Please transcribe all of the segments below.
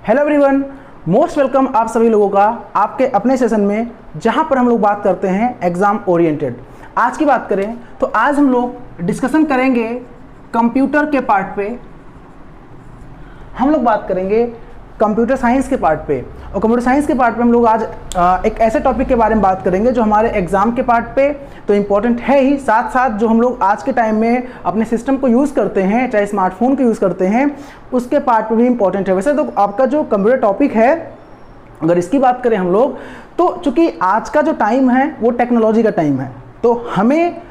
Hello everyone, most welcome आप सभी लोगों का आपके अपने सेशन में, जहां पर हम लोग बात करते हैं एग्जाम ओरिएंटेड। आज की बात करें तो आज हम लोग डिस्कशन करेंगे कंप्यूटर के पार्ट पे। हम लोग बात करेंगे कंप्यूटर साइंस के पार्ट पे, और कंप्यूटर साइंस के पार्ट पे हम लोग आज एक ऐसे टॉपिक के बारे में बात करेंगे जो हमारे एग्जाम के पार्ट पे तो इम्पोर्टेंट है ही, साथ साथ जो हम लोग आज के टाइम में अपने सिस्टम को यूज़ करते हैं, चाहे स्मार्टफोन को यूज़ करते हैं, उसके पार्ट पे भी इम्पोर्टेंट है। वैसे तो आपका जो कंप्यूटर टॉपिक है, अगर इसकी बात करें हम लोग, तो चूँकि आज का जो टाइम है वो टेक्नोलॉजी का टाइम है, तो हमें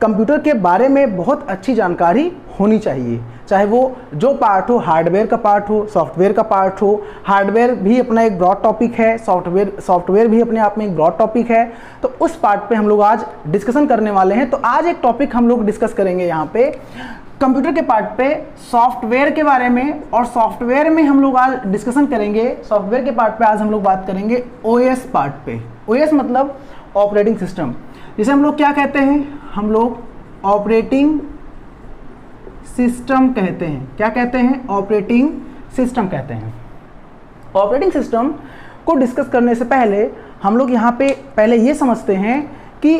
कंप्यूटर के बारे में बहुत अच्छी जानकारी होनी चाहिए। चाहे वो जो पार्ट हो, हार्डवेयर का पार्ट हो, सॉफ्टवेयर का पार्ट हो। हार्डवेयर भी अपना एक ब्रॉड टॉपिक है, सॉफ्टवेयर भी अपने आप में एक ब्रॉड टॉपिक है, तो उस पार्ट पे हम लोग आज डिस्कशन करने वाले हैं। तो आज एक टॉपिक हम लोग डिस्कस करेंगे यहाँ पे कंप्यूटर के पार्ट पे सॉफ्टवेयर के बारे में, और सॉफ्टवेयर में हम लोग आज डिस्कशन करेंगे। सॉफ्टवेयर के पार्ट पे आज हम लोग बात करेंगे ओएस पार्ट पे। ओएस मतलब ऑपरेटिंग सिस्टम, जिसे हम लोग क्या कहते हैं, हम लोग ऑपरेटिंग सिस्टम कहते हैं। क्या कहते हैं? ऑपरेटिंग सिस्टम कहते हैं। ऑपरेटिंग सिस्टम को डिस्कस करने से पहले हम लोग यहाँ पे पहले ये समझते हैं कि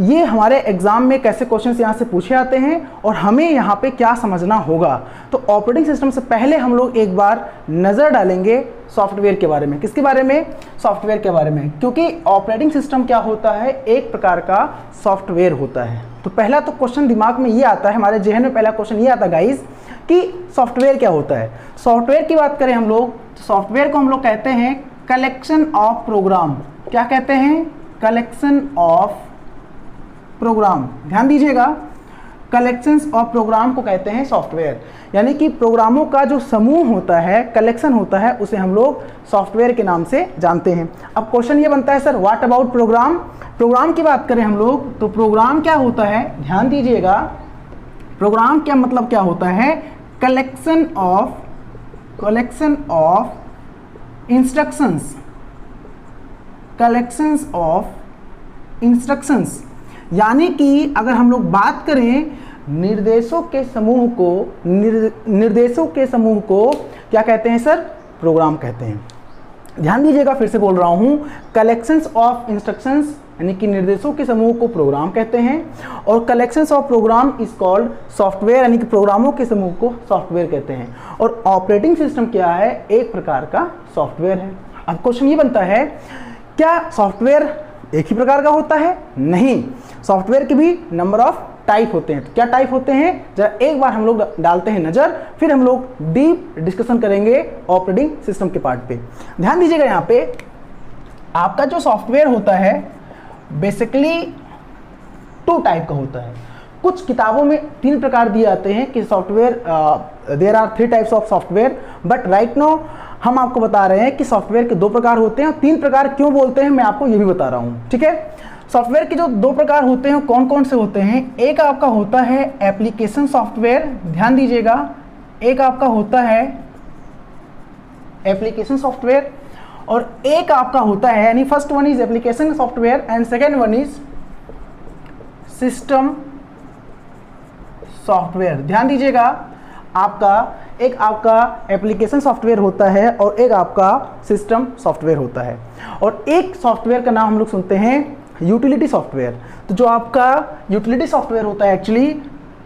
ये हमारे एग्जाम में कैसे क्वेश्चंस यहाँ से पूछे जाते हैं और हमें यहाँ पे क्या समझना होगा। तो ऑपरेटिंग सिस्टम से पहले हम लोग एक बार नज़र डालेंगे सॉफ्टवेयर के बारे में। किसके बारे में? सॉफ्टवेयर के बारे में, क्योंकि ऑपरेटिंग सिस्टम क्या होता है? एक प्रकार का सॉफ्टवेयर होता है। तो पहला तो क्वेश्चन दिमाग में ये आता है, हमारे जहन में पहला क्वेश्चन ये आता है गाइस कि सॉफ्टवेयर क्या होता है। सॉफ्टवेयर की बात करें हम लोग, तो सॉफ्टवेयर को हम लोग कहते हैं कलेक्शन ऑफ प्रोग्राम। क्या कहते हैं? Collection of program. ध्यान दीजिएगा, कलेक्शंस ऑफ प्रोग्राम को कहते हैं सॉफ्टवेयर, यानी कि प्रोग्रामों का जो समूह होता है, कलेक्शन होता है, उसे हम लोग सॉफ्टवेयर के नाम से जानते हैं। अब क्वेश्चन ये बनता है sir what about program. Program की बात करें हम लोग, तो प्रोग्राम क्या होता है? ध्यान दीजिएगा, प्रोग्राम क्या मतलब क्या होता है? Collection of instructions, collections of instructions, यानी कि अगर हम लोग बात करें निर्देशों के समूह को, निर्देशों के समूह को क्या कहते हैं सर? प्रोग्राम कहते हैं। ध्यान दीजिएगा, फिर से बोल रहा हूं, कलेक्शंस ऑफ इंस्ट्रक्शंस यानी कि निर्देशों के समूह को प्रोग्राम कहते हैं, और collections of program is called software, यानी कि प्रोग्रामों के समूह को सॉफ्टवेयर कहते हैं। और ऑपरेटिंग सिस्टम क्या है? एक प्रकार का सॉफ्टवेयर है। अब क्वेश्चन ये बनता है, क्या सॉफ्टवेयर एक ही प्रकार का होता है? नहीं, सॉफ्टवेयर के भी नंबर ऑफ टाइप होते हैं। तो क्या टाइप होते हैं, जरा एक बार हम लोग डालते हैं नज़र, फिर हम लोग डीप डिस्कशन करेंगे ऑपरेटिंग सिस्टम के पार्ट पे। ध्यान दीजिएगा, यहाँ पे आपका जो सॉफ्टवेयर होता है बेसिकली 2 टाइप का होता है। कुछ किताबों में 3 प्रकार दिए जाते हैं कि software, there are 3 types of software, but right now हम आपको बता रहे हैं कि सॉफ्टवेयर के 2 प्रकार होते हैं। और 3 प्रकार क्यों बोलते हैं मैं आपको ये भी बता रहा हूँ, ठीक है। सॉफ्टवेयर के जो 2 प्रकार होते हैं कौन कौन से होते हैं? एक आपका होता है एप्लीकेशन सॉफ्टवेयर। ध्यान दीजिएगा, एक आपका होता है एप्लीकेशन सॉफ्टवेयर, और एक आपका होता है, यानी first one is application software and second one is system software. ध्यान दीजिएगा, एक आपका एप्लीकेशन सॉफ्टवेयर होता है और एक आपका सिस्टम सॉफ्टवेयर होता है, और एक सॉफ्टवेयर का नाम हम लोग सुनते हैं यूटिलिटी सॉफ्टवेयर। तो जो आपका यूटिलिटी सॉफ्टवेयर होता है actually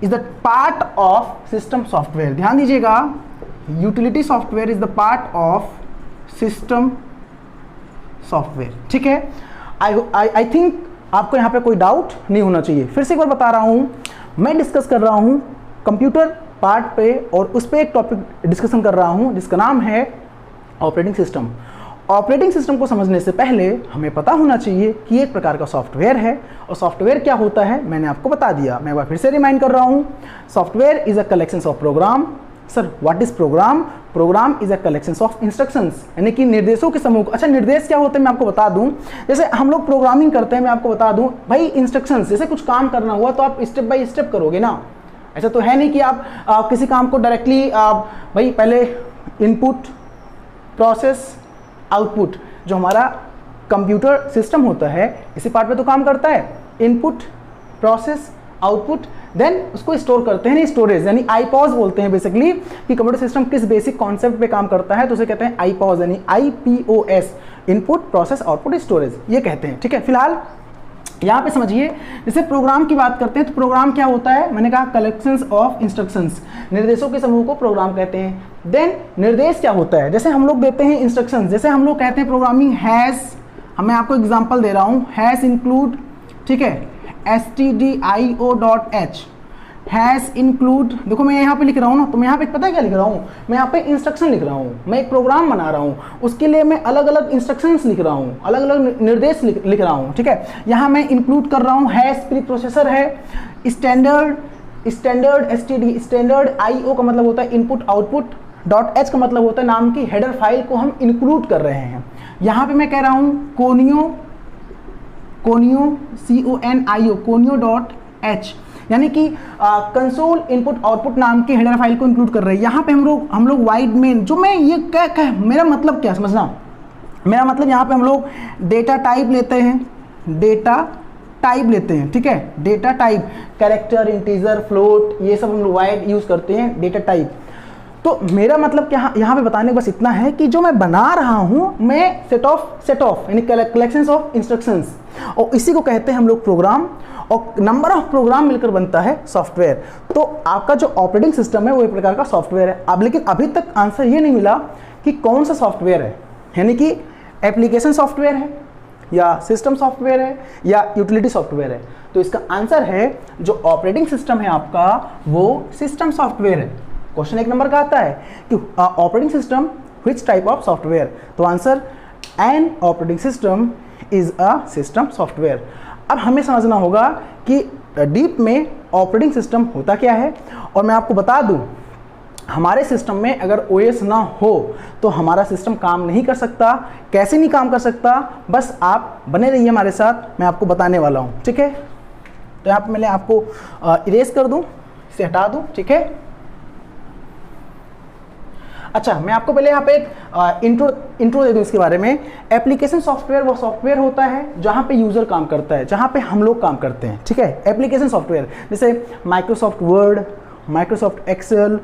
is the part of system software. ध्यान दीजिएगा, utility software is the part of system software, ठीक है। आई थिंक आपको यहाँ पे कोई डाउट नहीं होना चाहिए। फिर से एक बार बता रहा हूँ, मैं डिस्कस कर रहा हूँ कंप्यूटर पार्ट पे, और उस पर एक टॉपिक डिस्कशन कर रहा हूँ जिसका नाम है ऑपरेटिंग सिस्टम। ऑपरेटिंग सिस्टम को समझने से पहले हमें पता होना चाहिए कि एक प्रकार का सॉफ्टवेयर है, और सॉफ्टवेयर क्या होता है मैंने आपको बता दिया। मैं एक बार फिर से रिमाइंड कर रहा हूँ, software is a collection of program. Sir what is program? Program is a collection of instructions, यानी कि निर्देशों के समूह। अच्छा, निर्देश क्या होते हैं मैं आपको बता दूं। जैसे हम लोग प्रोग्रामिंग करते हैं, मैं आपको बता दूं भाई, इंस्ट्रक्शंस, जैसे कुछ काम करना हुआ तो आप स्टेप बाय स्टेप करोगे ना। ऐसा तो है नहीं कि आप किसी काम को डायरेक्टली भाई पहले इनपुट प्रोसेस आउटपुट, जो हमारा कंप्यूटर सिस्टम होता है इसी पार्ट पे तो काम करता है, इनपुट प्रोसेस आउटपुट। देन उसको स्टोर करते हैं स्टोरेज, यानी आईपॉज बोलते हैं बेसिकली कि कंप्यूटर सिस्टम किस बेसिक कॉन्सेप्ट पे काम करता है, तो उसे कहते हैं आईपॉज, यानी IPOS, input process output storage, ये कहते हैं। ठीक है, फिलहाल यहाँ पे समझिए, जैसे प्रोग्राम की बात करते हैं तो प्रोग्राम क्या होता है, मैंने कहा कलेक्शंस ऑफ इंस्ट्रक्शंस, निर्देशों के समूह को प्रोग्राम कहते हैं। देन निर्देश क्या होता है, जैसे हम लोग देते हैं इंस्ट्रक्शंस, जैसे हम लोग कहते हैं प्रोग्रामिंग हैज़, मैं आपको एग्जांपल दे रहा हूँ, हैज़ इंक्लूड, ठीक है, stdio.h, हैज़ इंक्लूड, देखो मैं यहाँ पे लिख रहा हूँ ना, तो मैं यहाँ पे पता है क्या लिख रहा हूँ, मैं यहाँ पे इंस्ट्रक्शन लिख रहा हूँ, मैं एक प्रोग्राम बना रहा हूँ, उसके लिए मैं अलग अलग इंस्ट्रक्शंस लिख रहा हूँ, अलग अलग निर्देश लिख रहा हूँ। ठीक है, यहाँ मैं इंक्लूड कर रहा हूँ, हैज़ प्री प्रोसेसर है, स्टैंडर्ड STD, स्टैंडर्ड IO का मतलब होता है इनपुट आउटपुट, .h का मतलब होता है नाम की हेडर फाइल को हम इंक्लूड कर रहे हैं। यहाँ पे मैं कह रहा हूँ कोनियो CONIO, कोनियो.h, यानी कि कंसोल इनपुट आउटपुट नाम की हेडर फाइल को इंक्लूड कर रहे हैं। यहाँ पे हम लोग वाइड मेन, जो मैं ये क्या मेरा मतलब क्या समझना, मेरा मतलब यहाँ पे हम लोग डेटा टाइप लेते हैं, ठीक है, data type, character, integer, float, ये सब हम लोग वाइड यूज़ करते हैं, डेटा टाइप। तो मेरा मतलब क्या यहाँ पे बताने को बस इतना है कि जो मैं बना रहा हूँ, मैं सेट ऑफ यानी कलेक्शंस ऑफ इंस्ट्रक्शंस, और इसी को कहते हैं हम लोग प्रोग्राम, और नंबर ऑफ प्रोग्राम मिलकर बनता है सॉफ्टवेयर। तो आपका जो ऑपरेटिंग सिस्टम है वो एक प्रकार का सॉफ्टवेयर है। अब लेकिन अभी तक आंसर ये नहीं मिला कि कौन सा सॉफ्टवेयर है, यानी कि एप्लीकेशन सॉफ्टवेयर है या सिस्टम सॉफ्टवेयर है या यूटिलिटी सॉफ्टवेयर है। तो इसका आंसर है जो ऑपरेटिंग सिस्टम है आपका वो सिस्टम सॉफ्टवेयर है। क्वेश्चन 1 नंबर का आता है कि operating system which type of software, तो answer an operating system is a system software. अब हमें समझना होगा कि डीप में ऑपरेटिंग सिस्टम होता क्या है, और मैं आपको बता दूं हमारे सिस्टम में अगर OS ना हो तो हमारा सिस्टम काम नहीं कर सकता। कैसे नहीं काम कर सकता, बस आप बने रहिए हमारे साथ, मैं आपको बताने वाला हूं। ठीक है, तो यहाँ पे मैंने आपको इरेज कर दूं, इसे हटा दूं। ठीक है, अच्छा मैं आपको पहले यहाँ पे एक इंट्रो दे दूँ इसके बारे में। एप्लीकेशन सॉफ्टवेयर वो सॉफ्टवेयर होता है जहाँ पे यूज़र काम करता है, जहाँ पे हम लोग काम करते हैं। ठीक है, एप्लीकेशन सॉफ्टवेयर जैसे Microsoft Word, Microsoft Excel,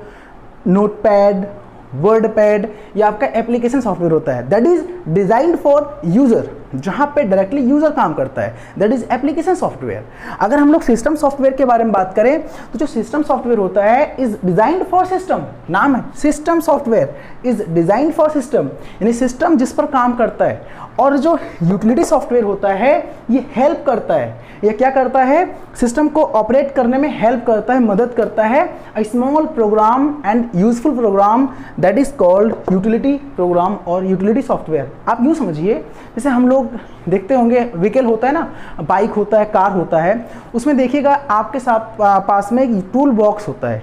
Notepad, WordPad, ये आपका एप्लीकेशन सॉफ्टवेयर होता है। That is designed for user, जहाँ पे डायरेक्टली यूजर काम करता है, दैट इज एप्लीकेशन सॉफ्टवेयर। अगर हम लोग सिस्टम सॉफ्टवेयर के बारे में बात करें तो जो सिस्टम सॉफ्टवेयर होता है इज डिजाइन्ड फॉर सिस्टम, नाम है system software is designed for system, यानी सिस्टम जिस पर काम करता है। और जो यूटिलिटी सॉफ्टवेयर होता है ये हेल्प करता है, ये क्या करता है, सिस्टम को ऑपरेट करने में हेल्प करता है, मदद करता है। A small program and useful program that is called utility program और यूटिलिटी सॉफ्टवेयर। आप यूँ समझिए, जैसे हम लोग देखते होंगे व्हीकल होता है ना, बाइक होता है, कार होता है, उसमें देखिएगा आपके साथ पास में एक टूल बॉक्स होता है,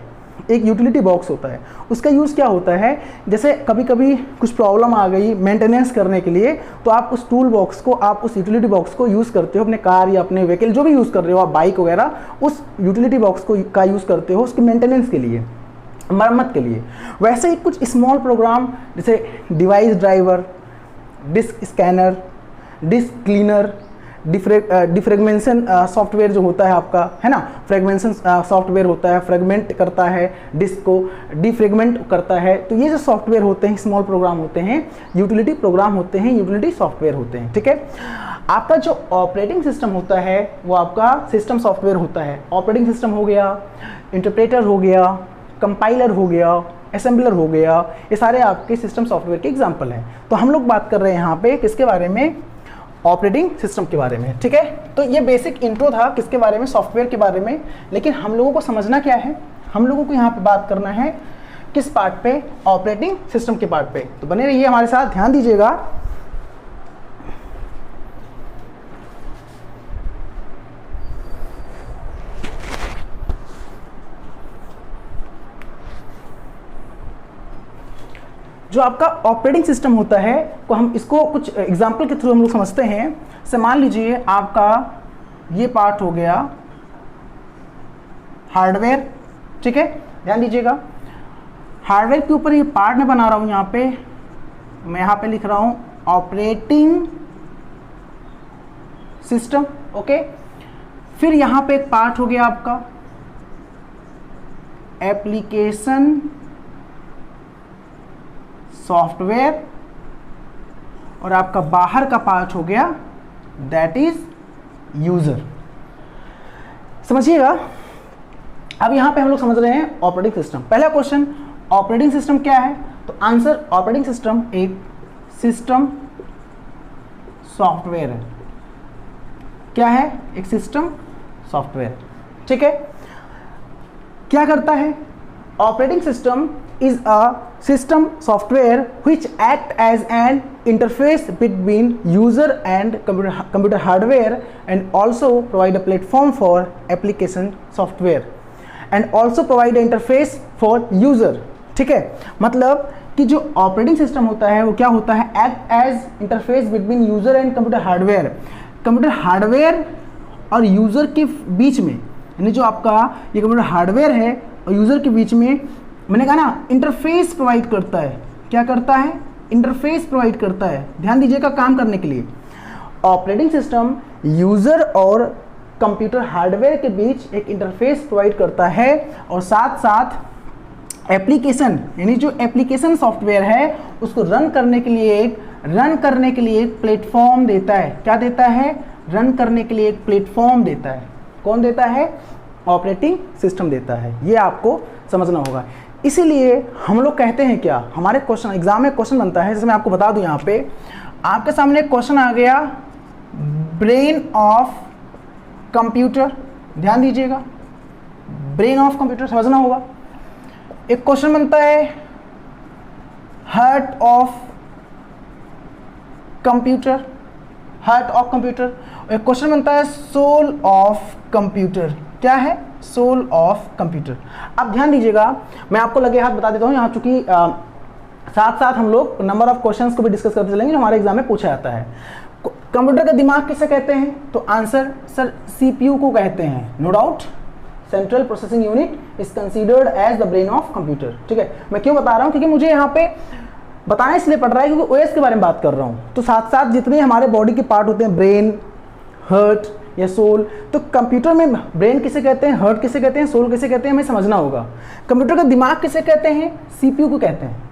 एक यूटिलिटी बॉक्स होता है। उसका यूज़ क्या होता है, जैसे कभी कभी कुछ प्रॉब्लम आ गई मेंटेनेंस करने के लिए, तो आप उस टूल बॉक्स को, आप उस यूटिलिटी बॉक्स को यूज़ करते हो अपने कार या अपने व्हीकल जो भी यूज़ कर रहे हो आप, बाइक वगैरह, उस यूटिलिटी बॉक्स को का यूज़ करते हो उसके मेंटेनेंस के लिए, मरम्मत के लिए। वैसे ही कुछ स्मॉल प्रोग्राम जैसे device driver, disk scanner, disk cleaner, defragmentation software जो होता है आपका, है ना, फ्रेगमेंशन सॉफ्टवेयर होता है, फ्रेगमेंट करता है डिस्क को, डिफ्रेगमेंट करता है। तो ये जो सॉफ्टवेयर होते हैं, स्मॉल प्रोग्राम होते हैं, यूटिलिटी प्रोग्राम होते हैं, यूटिलिटी सॉफ्टवेयर होते हैं। ठीक है, आपका जो ऑपरेटिंग सिस्टम होता है वो आपका सिस्टम सॉफ्टवेयर होता है। ऑपरेटिंग सिस्टम हो गया, इंटरप्रेटर हो गया, कंपाइलर हो गया, असेंबलर हो गया, ये सारे आपके सिस्टम सॉफ्टवेयर के एग्जाम्पल हैं। तो हम लोग बात कर रहे हैं यहाँ पे किसके बारे में, ऑपरेटिंग सिस्टम के बारे में। ठीक है, तो ये बेसिक इंट्रो था किसके बारे में, सॉफ्टवेयर के बारे में। लेकिन हम लोगों को समझना क्या है, हम लोगों को यहाँ पे बात करना है किस पार्ट पे, ऑपरेटिंग सिस्टम के पार्ट पे। तो बने रहिए हमारे साथ, ध्यान दीजिएगा। जो आपका ऑपरेटिंग सिस्टम होता है को हम इसको कुछ एग्जाम्पल के थ्रू हम लोग समझते हैं। से मान लीजिए आपका ये पार्ट हो गया हार्डवेयर। ठीक है, ध्यान दीजिएगा, हार्डवेयर के ऊपर ये पार्ट मैं बना रहा हूँ, यहाँ पे मैं यहाँ पे लिख रहा हूँ ऑपरेटिंग सिस्टम। ओके, फिर यहाँ पे एक पार्ट हो गया आपका एप्लीकेशन सॉफ्टवेयर, और आपका बाहर का पार्ट हो गया दैट इज यूजर। समझिएगा। अब यहां पे हम लोग समझ रहे हैं ऑपरेटिंग सिस्टम। पहला क्वेश्चन, ऑपरेटिंग सिस्टम क्या है? तो आंसर, ऑपरेटिंग सिस्टम एक सिस्टम सॉफ्टवेयर है। क्या है? एक सिस्टम सॉफ्टवेयर। ठीक है। क्या करता है? Operating system is a system software which act as an interface between user and computer hardware and also provide a platform for application software and also provide an interface for user। ठीक है, मतलब कि जो operating system होता है वो क्या होता है? Act as interface between user and computer hardware. Computer hardware और यूजर के बीच में, यानी जो आपका ये कंप्यूटर हार्डवेयर है और यूजर के बीच में, मैंने कहा ना, इंटरफेस प्रोवाइड करता है। क्या करता है? इंटरफेस प्रोवाइड करता है। ध्यान दीजिएगा, काम करने के लिए ऑपरेटिंग सिस्टम यूजर और कंप्यूटर हार्डवेयर के बीच एक इंटरफेस प्रोवाइड करता है और साथ साथ एप्लीकेशन, यानी जो एप्लीकेशन सॉफ्टवेयर है उसको रन करने के लिए एक प्लेटफॉर्म देता है। क्या देता है? रन करने के लिए एक प्लेटफॉर्म देता है। कौन देता है? ऑपरेटिंग सिस्टम देता है। ये आपको समझना होगा। इसीलिए हम लोग कहते हैं क्या, हमारे क्वेश्चन एग्जाम में क्वेश्चन बनता है, जैसे मैं आपको बता दूं, यहाँ पे आपके सामने एक क्वेश्चन आ गया, ब्रेन ऑफ कंप्यूटर। ध्यान दीजिएगा, ब्रेन ऑफ कंप्यूटर समझना होगा। एक क्वेश्चन बनता है heart of computer, heart of computer. एक क्वेश्चन बनता है सोल ऑफ कंप्यूटर। क्या है? Soul of computer. अब ध्यान दीजिएगा, मैं आपको लगे हाथ बता देता हूँ यहाँ, चूंकि साथ साथ हम लोग नंबर ऑफ क्वेश्चंस को भी डिस्कस करते चलेंगे जो हमारे एग्जाम में पूछा जाता है। कंप्यूटर का दिमाग किसे कहते हैं? तो आंसर सर सीपीयू को कहते हैं। No doubt, central processing unit is considered as the brain of computer. ठीक है, मैं क्यों बता रहा हूँ? क्योंकि मुझे यहाँ पे बताना इसलिए पड़ रहा है क्योंकि ओएस के बारे में बात कर रहा हूँ। तो साथ साथ जितने हमारे बॉडी के पार्ट होते हैं, ब्रेन, हार्ट या सोल, तो कंप्यूटर में ब्रेन किसे कहते हैं, हार्ट किसे कहते हैं, सोल किसे कहते हैं, हमें समझना होगा। कंप्यूटर का दिमाग किसे कहते हैं? सीपीयू को कहते हैं।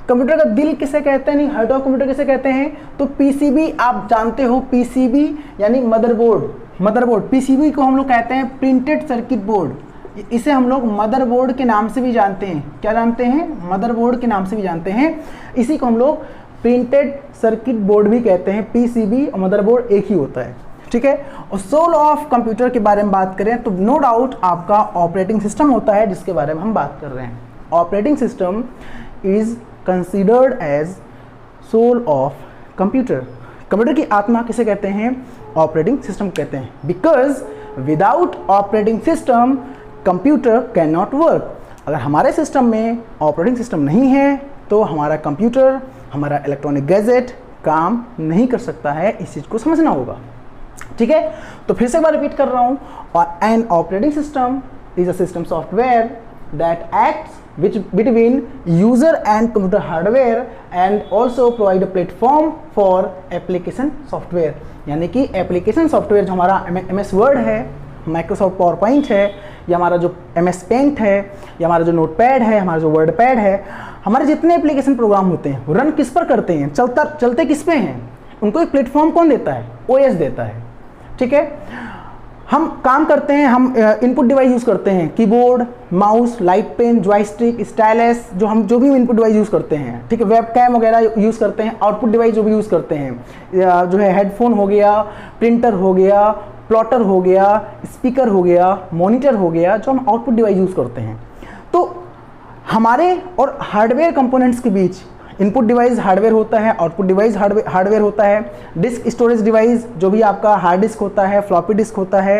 कंप्यूटर का दिल किसे कहते हैं, नहीं हार्ट ऑफ कंप्यूटर किसे कहते हैं? तो पीसीबी, आप जानते हो पीसीबी यानी मदरबोर्ड। पीसीबी को हम लोग कहते हैं प्रिंटेड सर्किट बोर्ड। इसे हम लोग मदरबोर्ड के नाम से भी जानते हैं। क्या जानते हैं? मदरबोर्ड के नाम से भी जानते हैं। इसी को हम लोग प्रिंटेड सर्किट बोर्ड भी कहते हैं। पीसीबी और मदरबोर्ड एक ही होता है। ठीक है। और सोल ऑफ कंप्यूटर के बारे में बात करें तो नो डाउट आपका ऑपरेटिंग सिस्टम होता है, जिसके बारे में हम बात कर रहे हैं। Operating system is considered as soul of computer. Computer की आत्मा किसे कहते हैं? ऑपरेटिंग सिस्टम कहते हैं। Because without operating system computer can not work. अगर हमारे सिस्टम में ऑपरेटिंग सिस्टम नहीं है तो हमारा कंप्यूटर, हमारा इलेक्ट्रॉनिक गैजेट काम नहीं कर सकता है। इस चीज़ को समझना होगा। ठीक है, तो फिर से एक बार रिपीट कर रहा हूं, N operating system is a system software that acts between user and computer hardware and also provide a platform for application software। यानी कि एप्लीकेशन सॉफ्टवेयर जो हमारा MS वर्ड है, माइक्रोसॉफ्ट पावर पॉइंट है, या हमारा जो MS पेंट है, या हमारा जो नोट पैड है, हमारा जो वर्ड पैड है, हमारे जितने एप्लीकेशन प्रोग्राम होते हैं वो रन किस पर करते हैं? चलते किस पे हैं? उनको एक प्लेटफॉर्म कौन देता है? OS देता है। ठीक है, हम काम करते हैं, हम इनपुट डिवाइस यूज़ करते हैं, keyboard, mouse, light pen, joystick, stylus, जो भी इनपुट डिवाइस यूज़ करते हैं। ठीक है, वेब कैम वगैरह यूज़ करते हैं। आउटपुट डिवाइस जो भी यूज़ करते हैं, जो है हेडफोन हो गया, प्रिंटर हो गया, प्लॉटर हो गया, स्पीकर हो गया, मॉनिटर हो गया, जो हम आउटपुट डिवाइस यूज़ करते हैं। तो हमारे और हार्डवेयर कंपोनेंट्स के बीच इनपुट डिवाइस हार्डवेयर होता है, आउटपुट डिवाइस हार्डवेयर होता है, डिस्क स्टोरेज डिवाइस जो भी आपका हार्ड डिस्क होता है, फ्लॉपी डिस्क होता है,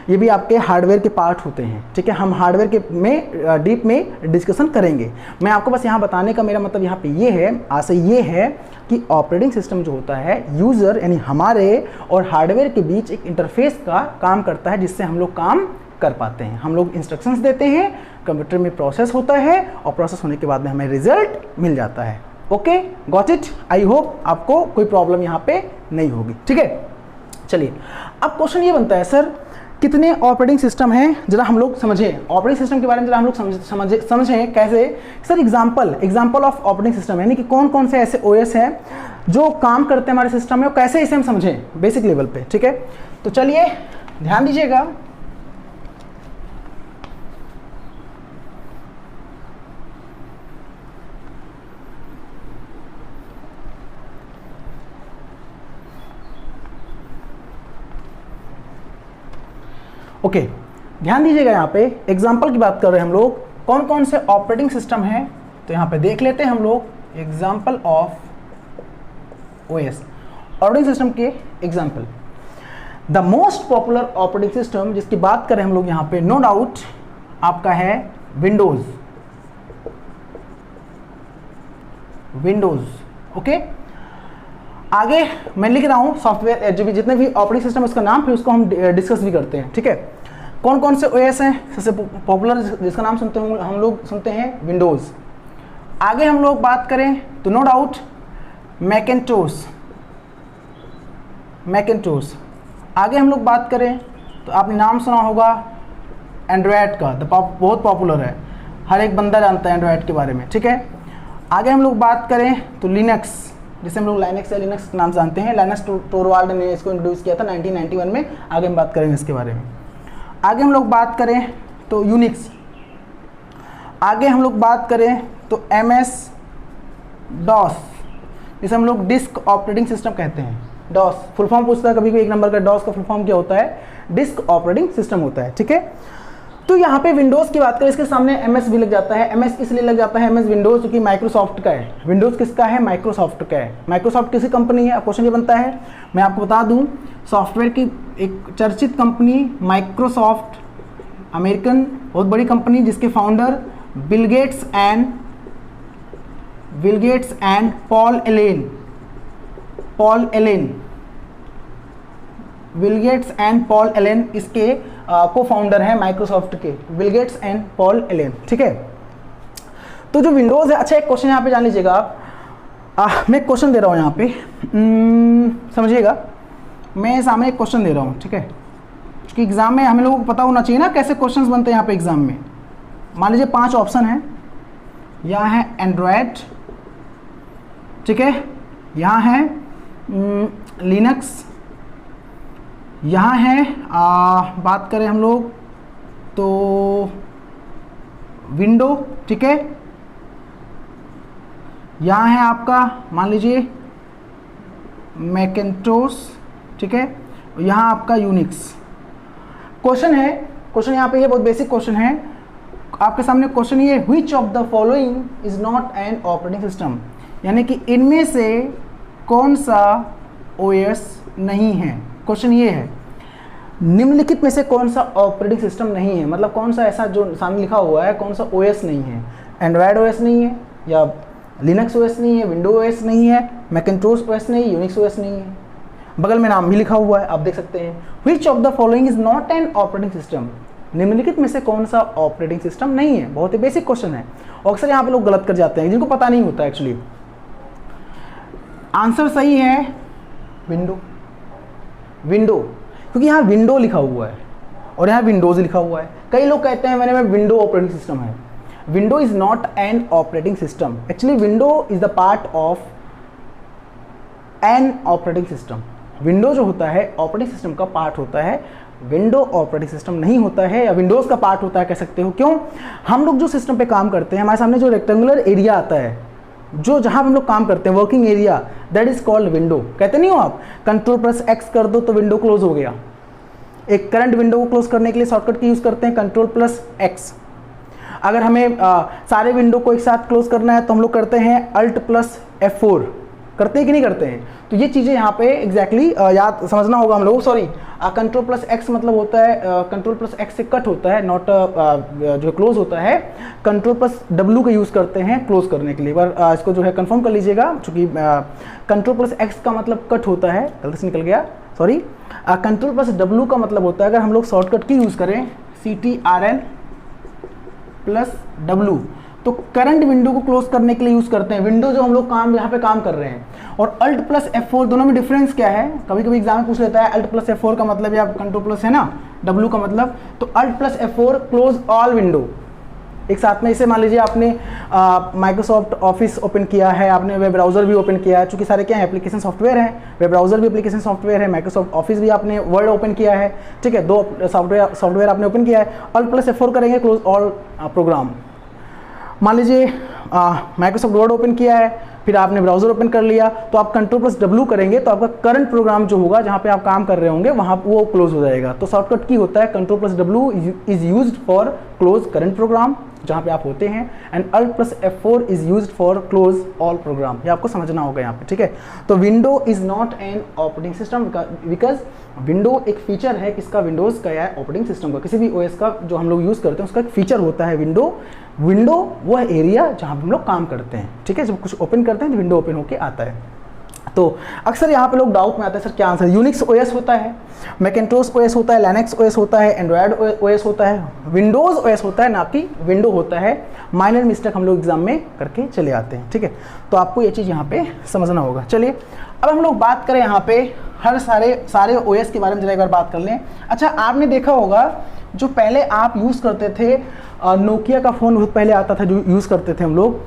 ये भी आपके हार्डवेयर के पार्ट होते हैं। ठीक है, हम हार्डवेयर के में डीप में डिस्कशन करेंगे। मैं आपको बस यहाँ बताने का मेरा मतलब यहाँ पे ये है, आशय ये है कि ऑपरेटिंग सिस्टम जो होता है यूज़र यानी हमारे और हार्डवेयर के बीच एक इंटरफेस का काम करता है, जिससे हम लोग काम कर पाते हैं। हम लोग इंस्ट्रक्शंस देते हैं, कंप्यूटर में प्रोसेस होता है और प्रोसेस होने के बाद में हमें रिजल्ट मिल जाता है। Okay, got it. I hope आपको कोई प्रॉब्लम यहाँ पे नहीं होगी। ठीक है, चलिए अब क्वेश्चन ये बनता है, सर कितने ऑपरेटिंग सिस्टम हैं जरा हम लोग समझें, ऑपरेटिंग सिस्टम के बारे में जरा हम लोग समझें कैसे sir. Example of operating system यानी कि कौन कौन से ऐसे ओएस हैं जो काम करते हैं हमारे सिस्टम में और कैसे इसे हम समझें बेसिक लेवल पे, ठीक है। तो चलिए ध्यान दीजिएगा। ओके, ध्यान दीजिएगा, यहाँ पे एग्जाम्पल की बात कर रहे हैं हम लोग, कौन कौन से ऑपरेटिंग सिस्टम हैं। तो यहाँ पे देख लेते हैं हम लोग example of OS, operating system के example. The most popular operating system जिसकी बात करें हम लोग यहाँ पे, नो डाउट आपका है विंडोज। ओके, आगे मैं लिख रहा हूँ सॉफ्टवेयर जो भी जितने भी ऑपरेटिंग सिस्टम उसका नाम, फिर उसको हम डिस्कस भी करते हैं, ठीक है। कौन कौन से ओएस हैं, सबसे पॉपुलर जिसका नाम सुनते हैं हम लोग सुनते हैं विंडोज़। आगे हम लोग बात करें तो नो डाउट मैकिन्टोश। आगे हम लोग बात करें तो आपने नाम सुना होगा एंड्रॉयड का, बहुत पॉपुलर है, हर एक बंदा जानता है एंड्रॉयड के बारे में, ठीक है। आगे हम लोग बात करें तो लिनक्स, जिसे हम लोग लाइनेक्स या लिनक्स नाम जानते हैं, लाइनस टोरवाल्ड ने इसको इंट्रोड्यूस किया था 1991 में। आगे हम बात करेंगे इसके बारे में। आगे हम लोग बात करें तो यूनिक्स। आगे हम लोग बात करें तो MS DOS, जिसे हम लोग डिस्क ऑपरेटिंग सिस्टम कहते हैं। DOS फुल फॉर्म पूछता है कभी भी एक नंबर का, DOS का फुल फॉर्म क्या होता है, डिस्क ऑपरेटिंग सिस्टम होता है, ठीक है। तो यहाँ पे विंडोज़ की बात करें, इसके सामने MS भी लग जाता है। MS इसलिए लग जाता है, MS विंडोज़ क्योंकि माइक्रोसॉफ्ट का है। विंडोज़ किसका है, माइक्रोसॉफ्ट का है। माइक्रोसॉफ्ट किसी कंपनी है, अब क्वेश्चन ये बनता है, मैं आपको बता दूं, सॉफ्टवेयर की एक चर्चित कंपनी माइक्रोसॉफ्ट, अमेरिकन बहुत बड़ी कंपनी, जिसके founder Bill Gates and Paul Allen इसके को फाउंडर हैं माइक्रोसॉफ्ट के, Bill Gates and Paul Allen, ठीक है। तो जो विंडोज़ है, अच्छा एक क्वेश्चन यहाँ पे जान लीजिएगा आप, मैं क्वेश्चन दे रहा हूँ यहाँ पे, समझिएगा, मैं सामने एक क्वेश्चन दे रहा हूँ, ठीक है। क्योंकि एग्जाम में हमें लोगों को पता होना चाहिए ना कैसे क्वेश्चंस बनते हैं यहाँ पे एग्जाम में। मान लीजिए 5 ऑप्शन हैं, यहाँ है एंड्रॉयड, ठीक है, यहाँ है लिनक्स, यहाँ है बात करें हम लोग तो विंडो, ठीक है, यहाँ है आपका मान लीजिए मैकिन्टोश, ठीक है, यहाँ आपका यूनिक्स। क्वेश्चन यहाँ पे ये बहुत बेसिक क्वेश्चन है आपके सामने। क्वेश्चन ये, which of the following is not an operating system, यानी कि इनमें से कौन सा ओएस नहीं है। क्वेश्चन ये है, निम्नलिखित में से कौन सा ऑपरेटिंग सिस्टम नहीं है, मतलब कौन सा ऐसा जो सामने लिखा हुआ है कौन सा ओएस नहीं है। एंड्रॉयड ओएस नहीं है, या लिनक्स ओएस नहीं है, विंडो ओएस नहीं है, मैकिन्टोश ओएस नहीं है, यूनिक्स ओएस नहीं है। बगल में नाम भी लिखा हुआ है, आप देख सकते हैं, which of the following is not an operating system, निम्नलिखित में से कौन सा ऑपरेटिंग सिस्टम नहीं है। बहुत ही बेसिक क्वेश्चन है और अक्सर यहाँ पे लोग गलत कर जाते हैं, जिनको पता नहीं होता एक्चुअली। आंसर सही है विंडो, क्योंकि यहाँ विंडो लिखा हुआ है और यहाँ विंडोज लिखा हुआ है। कई लोग कहते हैं मेरे में विंडो ऑपरेटिंग सिस्टम है। Window is not an operating system, actually window is the part of N operating system. Window जो होता है ऑपरेटिंग सिस्टम का पार्ट होता है, विंडो ऑपरेटिंग सिस्टम नहीं होता है, या विंडोज़ का पार्ट होता है कह सकते हो। क्यों, हम लोग जो सिस्टम पे काम करते हैं, हमारे सामने जो रेक्टेंगुलर एरिया आता है, जो जहां हम लोग काम करते हैं, working area, that is called window. कहते नहीं हो आप, Ctrl+X कर दो तो विंडो क्लोज हो गया। एक करंट विंडो को क्लोज करने के लिए शॉर्टकट की यूज करते हैं Ctrl+X। अगर हमें सारे विंडो को एक साथ क्लोज करना है तो हम लोग करते हैं Alt+F4। करते हैं कि नहीं करते हैं। तो ये चीज़ें यहाँ पे एग्जैक्टली याद समझना होगा हम लोग। सॉरी, Ctrl+X मतलब होता है Ctrl+X से कट होता है, नॉट जो क्लोज होता है। Ctrl+W का यूज़ करते हैं क्लोज करने के लिए। पर इसको जो है कंफर्म कर लीजिएगा, चूँकि Ctrl+X का मतलब कट होता है, गलती से निकल गया, सॉरी। Ctrl+W का मतलब होता है, अगर हम लोग शॉर्टकट की यूज़ करें CTRL+W, तो करंट विंडो को क्लोज करने के लिए यूज करते हैं, विंडो जो हम लोग काम यहाँ पे काम कर रहे हैं। और अल्ट प्लस F4 दोनों में डिफरेंस क्या है, कभी कभी एग्जाम में पूछ लेता है अल्ट प्लस F4 का मतलब या कंट्रोल प्लस है ना W का मतलब, तो alt plus F4 close all window एक साथ में। इसे मान लीजिए आपने माइक्रोसॉफ्ट ऑफिस ओपन किया है, आपने वेब ब्राउज़र भी ओपन किया है, चूंकि सारे क्या है एप्लीकेशन सॉफ्टवेयर है, वेब ब्राउज़र भी एप्लीकेशन सॉफ्टवेयर है, माइक्रोसॉफ्ट ऑफिस भी आपने वर्ड ओपन किया है, ठीक है, 2 सॉफ्टवेयर आपने ओपन किया है, अल्ट प्लस F4 करेंगे क्लोज ऑल प्रोग्राम। मान लीजिए माइक्रोसॉफ्ट वर्ड ओपन किया है, फिर आपने ब्राउज़र ओपन कर लिया, तो आप कंट्रोल प्लस W करेंगे तो आपका करंट प्रोग्राम जो होगा जहाँ पे आप काम कर रहे होंगे वहाँ वो क्लोज हो जाएगा। तो शॉर्टकट की होता है control plus W is used for close current program जहाँ पे आप होते हैं, and alt plus F4 is used for close all program. ये आपको समझना होगा यहाँ पे, ठीक है। तो window is not an operating system because window एक फीचर है किसका, विंडोज़ का या ऑपरेटिंग सिस्टम का, किसी भी OS का जो हम लोग यूज़ करते हैं उसका एक फीचर होता है विंडो। विंडो वो एरिया जहाँ पे हम लोग काम करते हैं, ठीक है, जब कुछ ओपन करते हैं तो विंडो ओपन होके आता है। तो अक्सर यहाँ पे लोग डाउट में आते हैं सर क्या आंसर, यूनिक्स OS होता है, मैकिन्टोश OS होता है, लिनक्स OS होता है, एंड्रॉयड OS होता है, विंडोज़ OS होता है, ना कि विंडो होता है। माइनर मिस्टेक हम लोग एग्जाम में करके चले आते हैं, ठीक है। तो आपको ये चीज़ यहाँ पे समझना होगा। चलिए अब हम लोग बात करें यहाँ पे हर सारे OS के बारे में जरा एक बार बात कर लें। अच्छा, आपने देखा होगा जो पहले आप यूज़ करते थे, नोकिया का फ़ोन बहुत पहले आता था जो यूज़ करते थे हम लोग,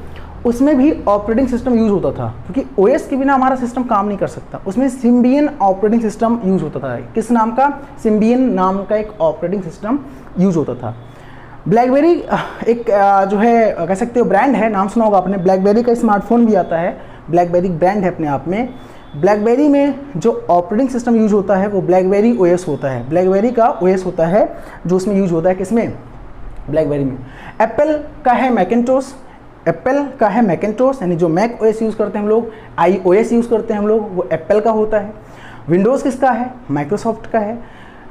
उसमें भी ऑपरेटिंग सिस्टम यूज़ होता था, क्योंकि OS के बिना हमारा सिस्टम काम नहीं कर सकता। उसमें सिम्बियन ऑपरेटिंग सिस्टम यूज़ होता था। किस नाम का, सिम्बियन नाम का एक ऑपरेटिंग सिस्टम यूज़ होता था। ब्लैकबेरी एक जो है कह सकते हो ब्रांड है, नाम सुना होगा आपने, ब्लैकबेरी का स्मार्टफोन भी आता है, ब्लैकबेरी ब्रांड है अपने आप में। ब्लैकबेरी में जो ऑपरेटिंग सिस्टम यूज होता है वो ब्लैकबेरी OS होता है, ब्लैकबेरी का OS होता है जो उसमें यूज होता है। किसमें, ब्लैकबेरी में। एप्पल का है मैकिन्टोश, एप्पल का है मैकिन्टोश, यानी जो मैक OS यूज़ करते हैं हम लोग, iOS यूज़ करते हैं हम लोग, वो एप्पल का होता है। विंडोज़ किसका है, माइक्रोसॉफ्ट का है।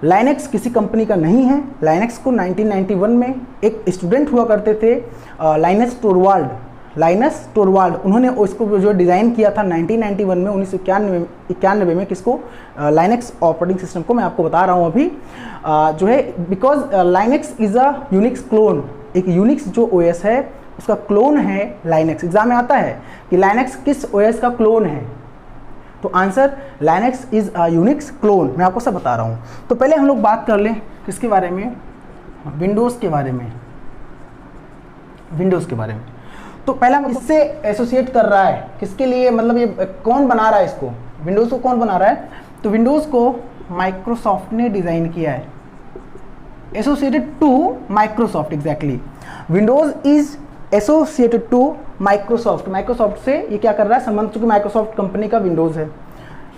लाइनेक्स किसी कंपनी का नहीं है। लाइनेक्स को 1991 में एक स्टूडेंट हुआ करते थे, लाइनस टोरवाल्ड, उन्होंने उसको जो डिज़ाइन किया था 1991 में, 1991 में, किसको, लाइनेक्स ऑपरेटिंग सिस्टम को। मैं आपको बता रहा हूँ अभी जो है, because Linux is a Unix clone, एक यूनिक्स जो OS है उसका क्लोन है लाइनेक्स। एग्जाम में आता है कि लाइनेक्स किस OS का क्लोन है, तो answer Linux is a Unix clone. मैं आपको सब बता रहा हूँ। तो पहले हम लोग बात कर लें किसके बारे में, विंडोज़ के बारे में, विंडोज़ के बारे में। तो पहला इससे एसोसिएट कर रहा है किसके लिए, मतलब ये कौन बना रहा है इसको, विंडोज़ को कौन बना रहा है, तो विंडोज़ को माइक्रोसॉफ्ट ने डिज़ाइन किया है, associated to Microsoft. Exactly, Windows is associated to Microsoft, Microsoft से ये क्या कर रहा है संबंध, चूंकि माइक्रोसॉफ्ट कंपनी का विंडोज़ है।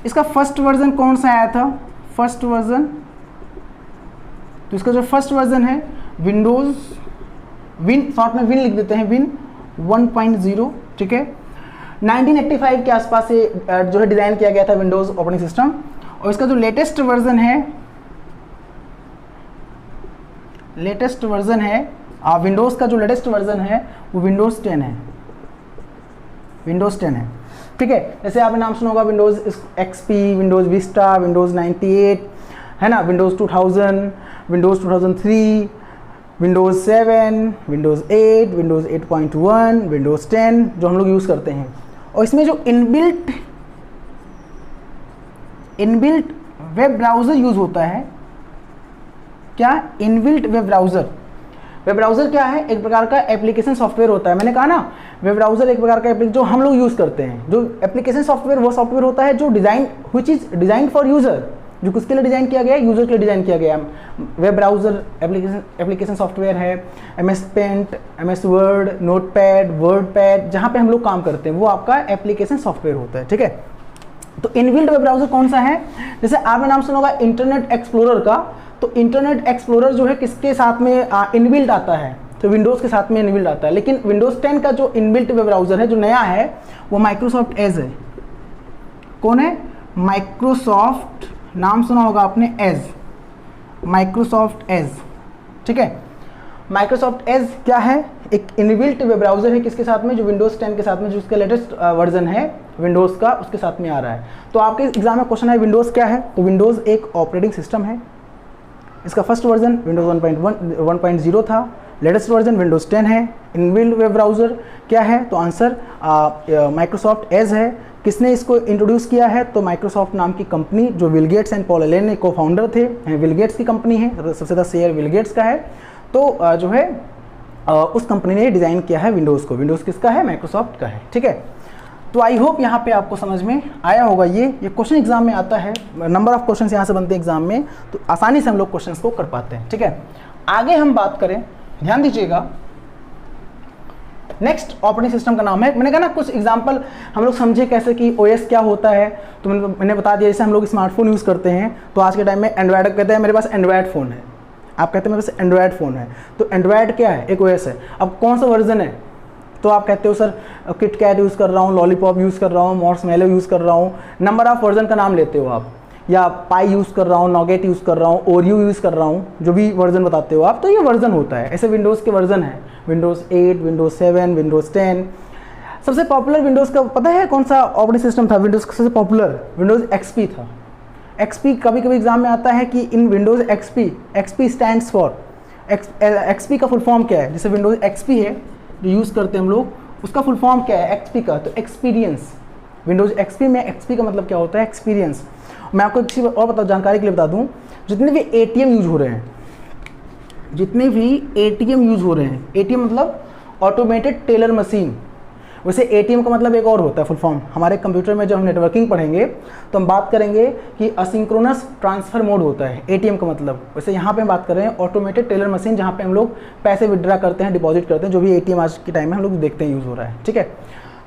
इसका फर्स्ट वर्जन कौन सा आया था, फर्स्ट वर्जन, तो इसका जो फर्स्ट वर्जन है विंडोज़ विन, शॉर्ट में विन लिख देते हैं, विन 1.0, ठीक है। 1985 के आसपास से जो है डिज़ाइन किया गया था विंडोज़ ऑपरेटिंग सिस्टम। और इसका जो लेटेस्ट वर्जन है विंडोज़ का जो लेटेस्ट वर्जन है वो विंडोज़ 10 है, विंडोज़ 10 है, ठीक है। जैसे आपने नाम सुना होगा Windows XP, Windows Vista, Windows 98 है ना, Windows 2000, Windows 2003, Windows 7, Windows 8, Windows 8.1, Windows 10 जो हम लोग यूज़ करते हैं। और इसमें जो इनबिल्ट वेब ब्राउज़र यूज़ होता है, क्या, inbuilt web browser. Web browser क्या है, एक प्रकार का एप्लीकेशन सॉफ्टवेयर होता है। मैंने कहा ना, वेब ब्राउज़र एक प्रकार का जो हम लोग यूज़ करते हैं, जो एप्लीकेशन सॉफ्टवेयर, वो सॉफ्टवेयर होता है जो which is design for user, जो किसके लिए डिज़ाइन किया गया है, यूज़र के लिए डिज़ाइन किया गया है। वेब ब्राउज़र एप्लीकेशन सॉफ्टवेयर है, MS paint, MS word, Notepad, WordPad, जहाँ पे हम लोग काम करते हैं वो आपका एप्लीकेशन सॉफ्टवेयर होता है, ठीक है। तो इनबिल्ट वेब ब्राउज़र कौन सा है, जैसे आपने नाम सुना होगा इंटरनेट एक्सप्लोरर का, तो इंटरनेट एक्सप्लोरर जो है किसके साथ में इनबिल्ट आता है, तो विंडोज़ के साथ में इनबिल्ट आता है। लेकिन विंडोज़ 10 का जो इनबिल्ट वेब ब्राउज़र है जो नया है वो माइक्रोसॉफ्ट एज है। कौन है, माइक्रोसॉफ्ट, नाम सुना होगा आपने, एज, माइक्रोसॉफ्ट एज, ठीक है। माइक्रोसॉफ्ट एज क्या है, एक इनबिल्ट वेब ब्राउज़र है किसके साथ में, जो विंडोज़ 10 के साथ में, जो उसका लेटेस्ट वर्जन है विंडोज़ का, उसके साथ में आ रहा है। तो आपके एग्जाम में क्वेश्चन है विंडोज़ क्या है, तो विंडोज़ एक ऑपरेटिंग सिस्टम है। इसका फर्स्ट वर्जन विंडोज़ 1.0 था, लेटेस्ट वर्जन विंडोज़ 10 है। इनबिल्ट वेब ब्राउज़र क्या है, तो आंसर माइक्रोसॉफ्ट एज है। किसने इसको इंट्रोड्यूस किया है, तो माइक्रोसॉफ्ट नाम की कंपनी, जो Bill Gates and Paul Allen co founder थे, विल गेट्स की कंपनी है, सबसे ज़्यादा शेयर विल गेट्स का है। तो जो है उस कंपनी ने डिज़ाइन किया है विंडोज़ को। विंडोज़ किसका है, माइक्रोसॉफ्ट का है, ठीक है। तो आई होप यहाँ पे आपको समझ में आया होगा। ये क्वेश्चन एग्जाम में आता है, नंबर ऑफ क्वेश्चन यहाँ से बनते हैं एग्जाम में, तो आसानी से हम लोग क्वेश्चंस को कर पाते हैं, ठीक है। आगे हम बात करें, ध्यान दीजिएगा, नेक्स्ट ऑपरेटिंग सिस्टम का नाम है, मैंने कहा ना कुछ एग्जांपल हम लोग समझे कैसे कि ओएस क्या होता है, तो मैंने बता दिया। जैसे हम लोग स्मार्टफोन यूज़ करते हैं, तो आज के टाइम में एंड्रॉयड कहते हैं मेरे पास एंड्रॉयड फ़ोन है, आप कहते हैं मेरे पास एंड्रॉयड फ़ोन है, तो एंड्रॉयड क्या है, एक ओएस है। अब कौन सा वर्जन है, तो आप कहते हो सर किटकैट यूज़ कर रहा हूँ, लॉलीपॉप यूज़ कर रहा हूँ, मार्शमैलो यूज़ कर रहा हूँ, नंबर ऑफ वर्जन का नाम लेते हो आप, या पाई यूज़ कर रहा हूँ, नॉगेट यूज़ कर रहा हूँ, ओरियो यूज़ कर रहा हूँ, जो भी वर्जन बताते हो आप, तो ये वर्जन होता है। ऐसे विंडोज़ के वर्जन है, विंडोज़ 8, विंडोज़ 7, विंडोज़ 10। सबसे पॉपुलर विंडोज़ का पता है कौन सा ऑपरेटिंग सिस्टम था विंडोज़ का सबसे पॉपुलर, विंडोज़ एक्सपी था। एक्सपी कभी कभी एग्जाम में आता है कि इन Windows XP stands for, XP का फुल फॉर्म क्या है। जैसे विंडोज़ एक्सपी है जो यूज़ करते हैं हम लोग, उसका फुल फॉर्म क्या है एक्सपी का, तो एक्सपीरियंस। विंडोज़ एक्सपी में एक्सपी का मतलब क्या होता है, एक्सपीरियंस। मैं आपको किसी और जानकारी के लिए बता दूं, जितने भी एटीएम यूज़ हो रहे हैं, जितने भी एटीएम यूज़ हो रहे हैं, एटीएम मतलब ऑटोमेटेड टेलर मशीन। वैसे एटीएम का मतलब एक और होता है फुल फॉर्म, हमारे कंप्यूटर में जब हम नेटवर्किंग पढ़ेंगे तो हम बात करेंगे कि असिंक्रोनस ट्रांसफ़र मोड होता है एटीएम का मतलब। वैसे यहाँ पे हम बात कर रहे हैं ऑटोमेटेड टेलर मशीन, जहाँ पे हम लोग पैसे विड्रा करते हैं, डिपॉजिट करते हैं, जो भी एटीएम आज के टाइम में हम लोग देखते हैं यूज़ हो रहा है, ठीक है।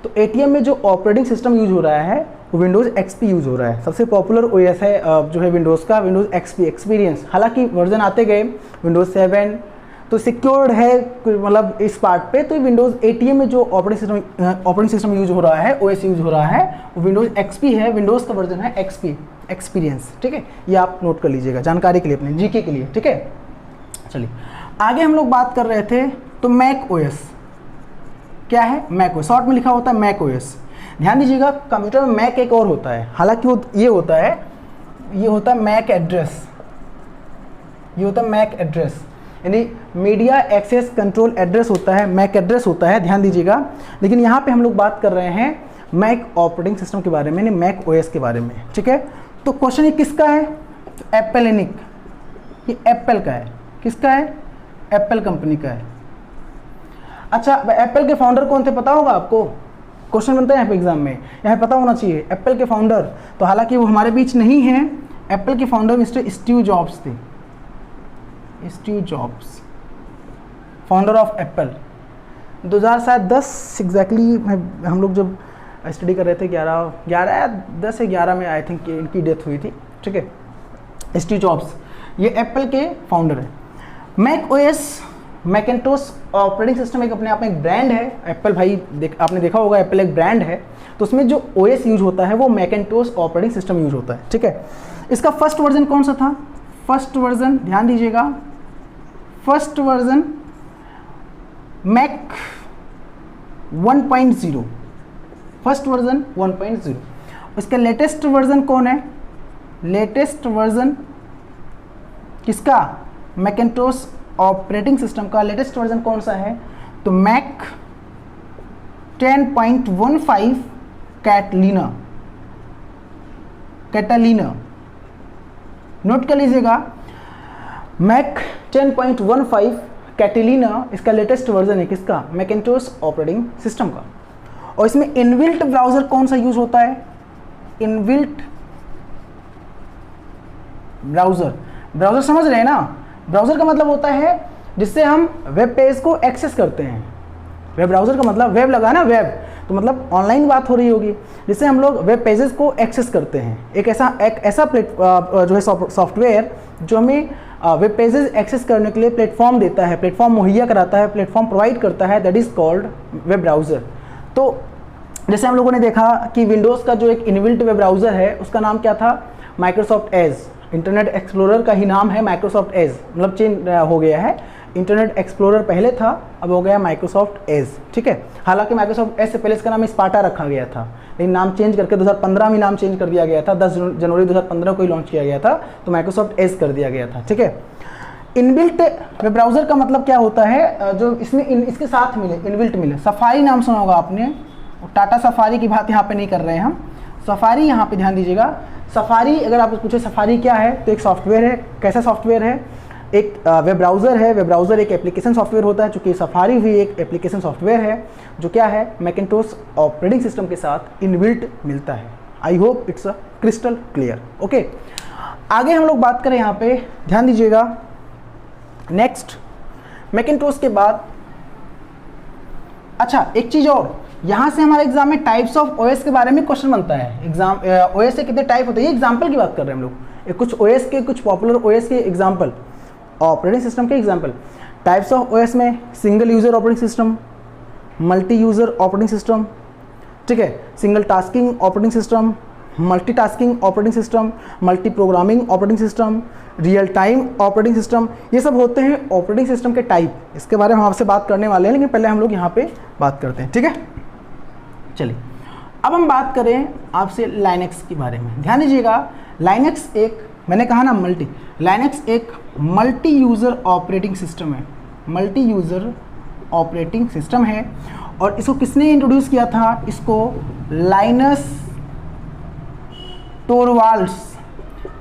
तो एटीएम में जो ऑपरेटिंग सिस्टम यूज़ हो रहा है वो विंडोज़ एक्सपी यूज़ हो रहा है। सबसे पॉपुलर ओएस है जो है विंडोज़ का, विंडोज़ एक्सपी एक्सपीरियंस। हालांकि वर्जन आते गए, विंडोज़ 7 तो सिक्योर्ड है मतलब इस पार्ट पे। तो विंडोज़ एटीएम में जो ऑपरेटिंग सिस्टम यूज हो रहा है, ओएस यूज हो रहा है, वो विंडोज़ एक्सपी है, विंडोज़ का वर्जन है एक्सपी एक्सपीरियंस, ठीक है। ये आप नोट कर लीजिएगा जानकारी के लिए, अपने जीके के लिए, ठीक है। चलिए आगे हम लोग बात कर रहे थे, तो मैक ओएस क्या है, मैक ओएस शॉर्ट में लिखा होता है मैक ओएस। ध्यान दीजिएगा, कंप्यूटर में मैक एक और होता है, हालांकि वो ये होता है मैक एड्रेस, ये होता है मैक एड्रेस, यानी मीडिया एक्सेस कंट्रोल एड्रेस होता है, मैक एड्रेस होता है, ध्यान दीजिएगा। लेकिन यहाँ पे हम लोग बात कर रहे हैं मैक ऑपरेटिंग सिस्टम के बारे में, यानी मैक ओएस के बारे में, ठीक है। तो क्वेश्चन ये किसका है, तो एप्पल इनिक, ये एप्पल का है, किसका है, एप्पल कंपनी का है। अच्छा, एप्पल के फाउंडर कौन थे पता होगा आपको, क्वेश्चन बनता है यहाँ पे एग्जाम में, यहाँ पता होना चाहिए एप्पल के फाउंडर। तो हालांकि वो हमारे बीच नहीं है, एप्पल के फाउंडर मिस्टर स्टीव जॉब्स थे, Steve jobs, founder of Apple. 2010 exactly हम लोग जब स्टडी कर रहे थे, 10 या 11 में आई थिंक इनकी डेथ हुई थी, ठीक है। स्टीव जॉब्स ये एप्पल के फाउंडर है। Mac OS, Macintosh operating system एक अपने आप में एक ब्रांड है। एप्पल भाई आपने देखा होगा, एप्पल एक ब्रांड है, तो उसमें जो ओएस यूज होता है वो मैकिन्टोश ऑपरेटिंग सिस्टम यूज होता है, ठीक है। इसका फर्स्ट वर्जन कौन सा था, फर्स्ट वर्जन ध्यान दीजिएगा, first version Mac 1.0, first version 1.0। इसका लेटेस्ट वर्जन कौन है, लेटेस्ट वर्जन किसका, मैकिन्टोश ऑपरेटिंग सिस्टम का लेटेस्ट वर्जन कौन सा है, तो मैक 10.15 कैटालिना, नोट कर लीजिएगा, मैक 10.15 कैटालिना इसका लेटेस्ट वर्जन है, किसका, मैकिन्टोश ऑपरेटिंग सिस्टम का। और इसमें इनबिल्ट ब्राउजर कौन सा यूज होता है, इनबिल्ट ब्राउजर, ब्राउजर समझ रहे हैं ना, ब्राउजर का मतलब होता है जिससे हम वेब पेज को एक्सेस करते हैं। वेब ब्राउजर का मतलब वेब लगा ना, वेब तो मतलब ऑनलाइन बात हो रही होगी, जिससे हम लोग वेब पेजेस को एक्सेस करते हैं। एक ऐसा जो है सॉफ्टवेयर जो हमें वेब पेजेस एक्सेस करने के लिए प्लेटफॉर्म देता है, प्लेटफॉर्म मुहैया कराता है, प्लेटफॉर्म प्रोवाइड करता है, that is called web browser. तो जैसे हम लोगों ने देखा कि विंडोज़ का जो एक इनबिल्ट वेब ब्राउज़र है उसका नाम क्या था, माइक्रोसॉफ्ट एज। इंटरनेट एक्सप्लोरर का ही नाम है माइक्रोसॉफ्ट एज, मतलब चेंज हो गया है, इंटरनेट एक्सप्लोरर पहले था, अब हो गया माइक्रोसॉफ्ट एज, ठीक है। हालांकि माइक्रोसॉफ्ट एज से पहले इसका नाम स्पार्टा रखा गया था, लेकिन नाम चेंज करके 2015 में नाम चेंज कर दिया गया था, 10 जनवरी 2015 को ही लॉन्च किया गया था, तो माइक्रोसॉफ्ट एज कर दिया गया था, ठीक है। इनबिल्ट वेब ब्राउज़र का मतलब क्या होता है, जो इसमें इसके साथ मिले, इनबिल्ट मिले। सफारी नाम सुना होगा आपने, टाटा सफारी की बात यहाँ पे नहीं कर रहे हैं हम, सफारी यहाँ पे ध्यान दीजिएगा। सफारी अगर आप पूछे सफारी क्या है, तो एक सॉफ्टवेयर है। कैसा सॉफ्टवेयर है? एक वेब ब्राउज़र है। वेब ब्राउज़र एक एप्लीकेशन सॉफ्टवेयर होता है, चूँकि सफारी भी एक एप्लीकेशन सॉफ्टवेयर है जो क्या है, मैकिन्टोश ऑपरेटिंग सिस्टम के साथ इनबिल्ट मिलता है। I hope it's a crystal clear. Okay, आगे हम लोग बात करें यहाँ पे, ध्यान दीजिएगा। नेक्स्ट मैकिन्टोश के बाद, अच्छा एक चीज़ और, यहाँ से हमारे एग्जाम में टाइप्स ऑफ ओएस के बारे में क्वेश्चन बनता है। एग्जाम ओएस के कितने टाइप होते हैं, ये एग्जाम्पल की बात कर रहे हैं हम लोग, कुछ ओएस के, कुछ पॉपुलर ओएस के एग्जाम्पल, ऑपरेटिंग सिस्टम के एग्जाम्पल। टाइप्स ऑफ ओएस में single user operating system, multi user operating system, ठीक है, single tasking operating system, multitasking operating system, multi programming operating system, real time operating system. ये सब होते हैं operating system के type. इसके बारे में हम आपसे बात करने वाले हैं, लेकिन पहले हम लोग यहाँ पे बात करते हैं, ठीक है। चलिए अब हम बात करें आपसे लाइनेक्स के बारे में। ध्यान दीजिएगा, लाइनेक्स एक, मैंने कहा ना लाइनेक्स एक मल्टी यूज़र ऑपरेटिंग सिस्टम है, मल्टी यूज़र ऑपरेटिंग सिस्टम है। और इसको किसने इंट्रोड्यूस किया था? इसको लाइनस टोरवाल्ड्स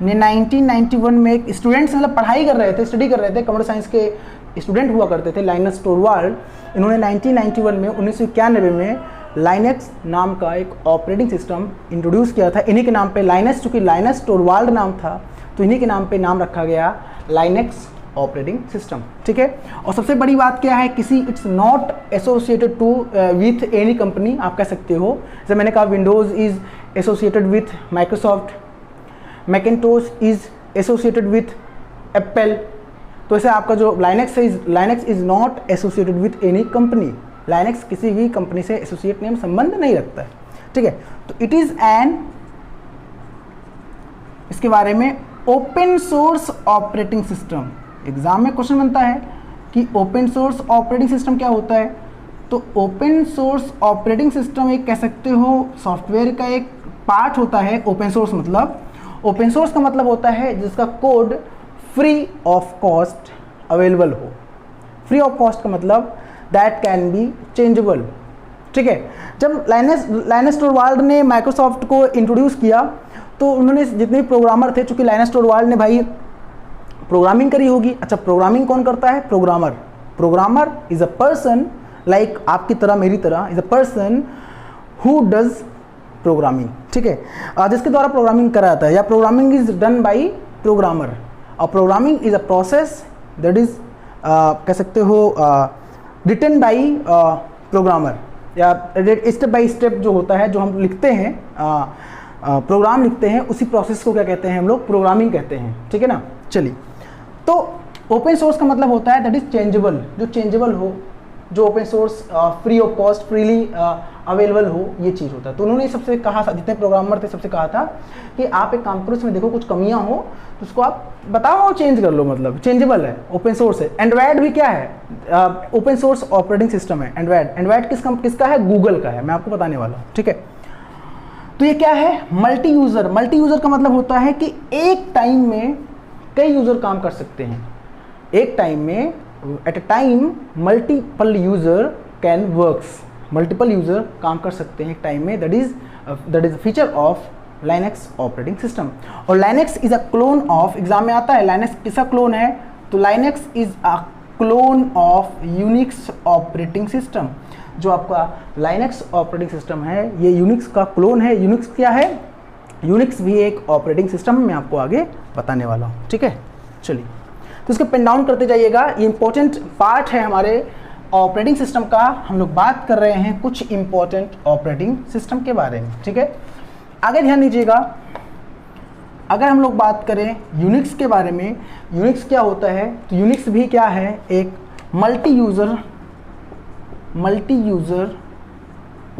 ने 1991 में, एक स्टूडेंट्स मतलब पढ़ाई कर रहे थे, स्टडी कर रहे थे, कंप्यूटर साइंस के स्टूडेंट हुआ करते थे, लाइनस टोरवाल्ड। इन्होंने 1991 में 1991 में लाइनेक्स नाम का एक ऑपरेटिंग सिस्टम इंट्रोड्यूस किया था। इन्हीं के नाम पे लाइनस, चूँकि लाइनस टोरवाल्ड नाम था तो इन्हीं के नाम पे नाम रखा गया लाइनेक्स ऑपरेटिंग सिस्टम, ठीक है। और सबसे बड़ी बात क्या है, किसी it's not associated to with any company, आप कह सकते हो। जैसे मैंने कहा Windows is associated with Microsoft, Macintosh is associated with Apple, तो ऐसे आपका जो Linux is not associated with any company. Linux किसी भी कंपनी से एसोसिएट नेम संबंध नहीं रखता है, ठीक है। तो इट इज़ एन, इसके बारे में, open source operating system. Exam में क्वेश्चन बनता है कि ओपन सोर्स ऑपरेटिंग सिस्टम क्या होता है। तो ओपन सोर्स ऑपरेटिंग सिस्टम एक कह सकते हो सॉफ्टवेयर का एक पार्ट होता है। ओपन सोर्स मतलब, ओपन सोर्स का मतलब होता है जिसका code free of cost available हो। फ्री ऑफ कॉस्ट का मतलब दैट कैन बी चेंजेबल, ठीक है। जब लाइनस टोरवाल्ड ने माइक्रोसॉफ्ट को इंट्रोड्यूस किया तो उन्होंने जितने प्रोग्रामर थे, चूँकि लाइनस टोरवाल्ड ने भाई प्रोग्रामिंग करी होगी। अच्छा, प्रोग्रामिंग कौन करता है? Programmer is a person, like आपकी तरह मेरी तरह, is a person who does programming, ठीक है, जिसके द्वारा प्रोग्रामिंग करा जाता है, या programming is done by programmer. और programming is a process that is कह सकते हो रिटन बाई प्रोग्रामर, या स्टेप बाई स्टेप जो होता है, जो हम लिखते हैं, प्रोग्राम लिखते हैं, उसी प्रोसेस को क्या कहते हैं हम लोग? प्रोग्रामिंग कहते हैं, ठीक है ना। चलिए, तो ओपन सोर्स का मतलब होता है दैट इज चेंजेबल, जो चेंजेबल हो, जो open source free of cost, freely available हो, ये चीज़ होता है। तो उन्होंने सबसे कहा, जितने प्रोग्रामर थे सबसे कहा था कि आप एक काम करो, इसमें देखो कुछ कमियां हो तो उसको आप बताओ, चेंज कर लो, मतलब चेंजेबल है, ओपन सोर्स है। एंड्रॉयड भी क्या है? ओपन सोर्स ऑपरेटिंग सिस्टम है एंड्रॉयड किसका है? गूगल का है, मैं आपको बताने वाला हूँ, ठीक है। तो ये क्या है? मल्टी यूज़र का मतलब होता है कि एक टाइम में कई यूज़र काम कर सकते हैं। एक टाइम में, at a time, multiple user can works, multiple user काम कर सकते हैं एक टाइम में। That is feature of Linux operating system. और Linux is a clone of, exam में आता है लाइनेक्स किसका क्लोन है? तो Linux is a clone of Unix operating system. जो आपका लाइनेक्स ऑपरेटिंग सिस्टम है ये यूनिक्स का क्लोन है। यूनिक्स क्या है? यूनिक्स भी एक ऑपरेटिंग सिस्टम, मैं आपको आगे बताने वाला हूँ, ठीक है। चलिए, तो इसको पेन डाउन करते जाइएगा, ये इंपॉर्टेंट पार्ट है हमारे ऑपरेटिंग सिस्टम का। हम लोग बात कर रहे हैं कुछ इंपॉर्टेंट ऑपरेटिंग सिस्टम के बारे में, ठीक है। आगे ध्यान दीजिएगा, अगर हम लोग बात करें यूनिक्स के बारे में, यूनिक्स क्या होता है? तो यूनिक्स भी क्या है? एक मल्टी यूज़र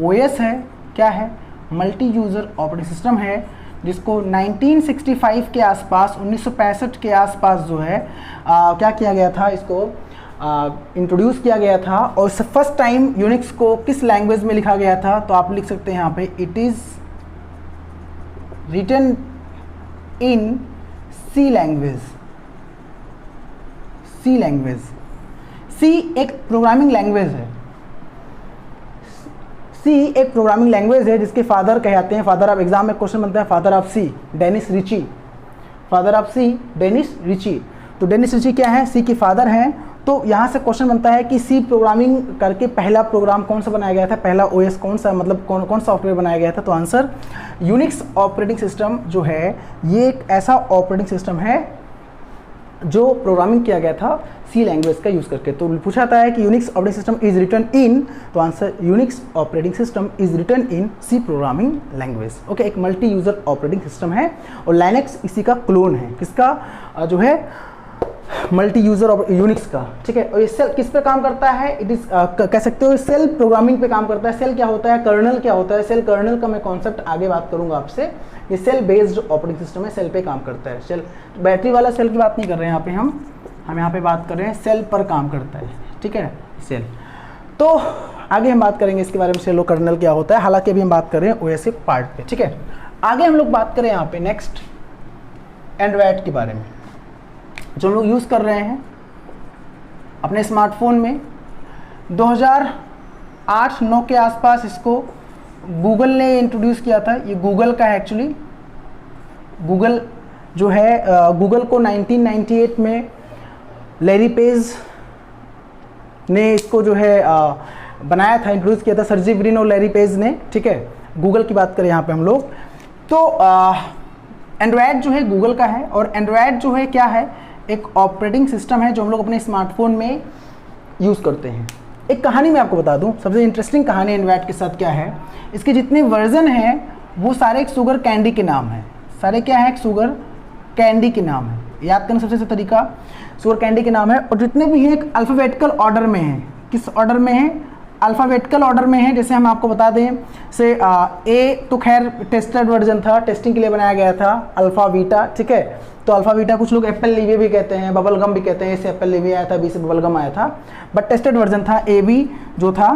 ओएस है। क्या है? मल्टी यूज़र ऑपरेटिंग सिस्टम है, जिसको 1965 के आसपास, 1965 के आसपास जो है क्या किया गया था, इसको इंट्रोड्यूस किया गया था। और फर्स्ट टाइम यूनिक्स को किस लैंग्वेज में लिखा गया था? तो आप लिख सकते हैं यहाँ पे, it is written in C C language. C एक प्रोग्रामिंग लैंग्वेज है। सी एक प्रोग्रामिंग लैंग्वेज है जिसके फादर कहते हैं, फादर ऑफ, एग्जाम में क्वेश्चन बनता है father of C, Dennis Ritchie. Father of C Dennis Ritchie. तो डेनिस रिची क्या है? सी के फादर हैं। तो यहाँ से क्वेश्चन बनता है कि सी प्रोग्रामिंग करके पहला प्रोग्राम कौन सा बनाया गया था, पहला ओएस कौन सा, मतलब कौन सा सॉफ्टवेयर बनाया गया था? तो आंसर यूनिक्स ऑपरेटिंग सिस्टम जो है ये एक ऐसा ऑपरेटिंग सिस्टम है जो प्रोग्रामिंग किया गया था सी लैंग्वेज का यूज़ करके। तो पूछा जाता है कि Unix operating system is written in, तो answer Unix operating system is written in C programming language. Okay, एक मल्टी यूज़र ऑपरेटिंग सिस्टम है और लाइनक्स इसी का क्लोन है। किसका? जो है मल्टी यूज़र ऑफ यूनिक्स का। ठीक है, और ये सेल किस पे काम करता है? इट इज़ कह सकते हो सेल प्रोग्रामिंग पे काम करता है। सेल क्या होता है, कर्नल क्या होता है, सेल कर्नल का मैं कॉन्सेप्ट आगे बात करूंगा आपसे। ये सेल बेस्ड ऑपरेटिंग सिस्टम है, सेल पे काम करता है। सेल बैटरी वाला सेल की बात नहीं कर रहे हैं यहाँ पे, हम यहाँ पे बात कर रहे हैं सेल पर काम करता है। ठीक है, सेल। तो आगे हम बात करेंगे इसके बारे में, सेल और कर्नल क्या होता है। हालांकि अभी हम बात कर रहे हैं ओएस पार्ट पे। ठीक है, आगे हम लोग बात करें यहाँ पे नेक्स्ट एंड्रॉयड के बारे में, जो लोग यूज़ कर रहे हैं अपने स्मार्टफोन में। 2008-9 के आसपास इसको गूगल ने इंट्रोड्यूस किया था। ये गूगल का है एक्चुअली। गूगल जो है गूगल को 1998 में लैरी पेज ने इसको जो है बनाया था, इंट्रोड्यूस किया था, सर्जी ब्रिन और लैरी पेज ने। ठीक है, गूगल की बात करें यहाँ पे हम लोग। तो एंड्रॉयड जो है गूगल का है, और एंड्रॉयड जो है क्या है, एक ऑपरेटिंग सिस्टम है जो हम लोग अपने स्मार्टफोन में यूज़ करते हैं। एक कहानी मैं आपको बता दूं, सबसे इंटरेस्टिंग कहानी एंड्रॉयड के साथ क्या है, इसके जितने वर्जन हैं वो सारे एक शुगर कैंडी के नाम है। सारे क्या है? एक शुगर कैंडी के नाम है। याद करना सबसे अच्छा तरीका, शुगर कैंडी के नाम है। और जितने भी हैं एक अल्फ़ाबेटिकल ऑर्डर में हैं। किस ऑर्डर में है? अल्फ़ाबेटिकल ऑर्डर में है। जैसे हम आपको बता दें से ए तो खैर टेस्टेड वर्जन था, टेस्टिंग के लिए बनाया गया था, अल्फ़ा बीटा। ठीक है, तो अल्फ़ा बीटा कुछ लोग एप्पल लीवे भी कहते हैं, बबल गम भी कहते हैं। ए से एप्पल लीवे आया था, बी से बबल गम आया था, बट टेस्टेड वर्जन था ए बी जो था।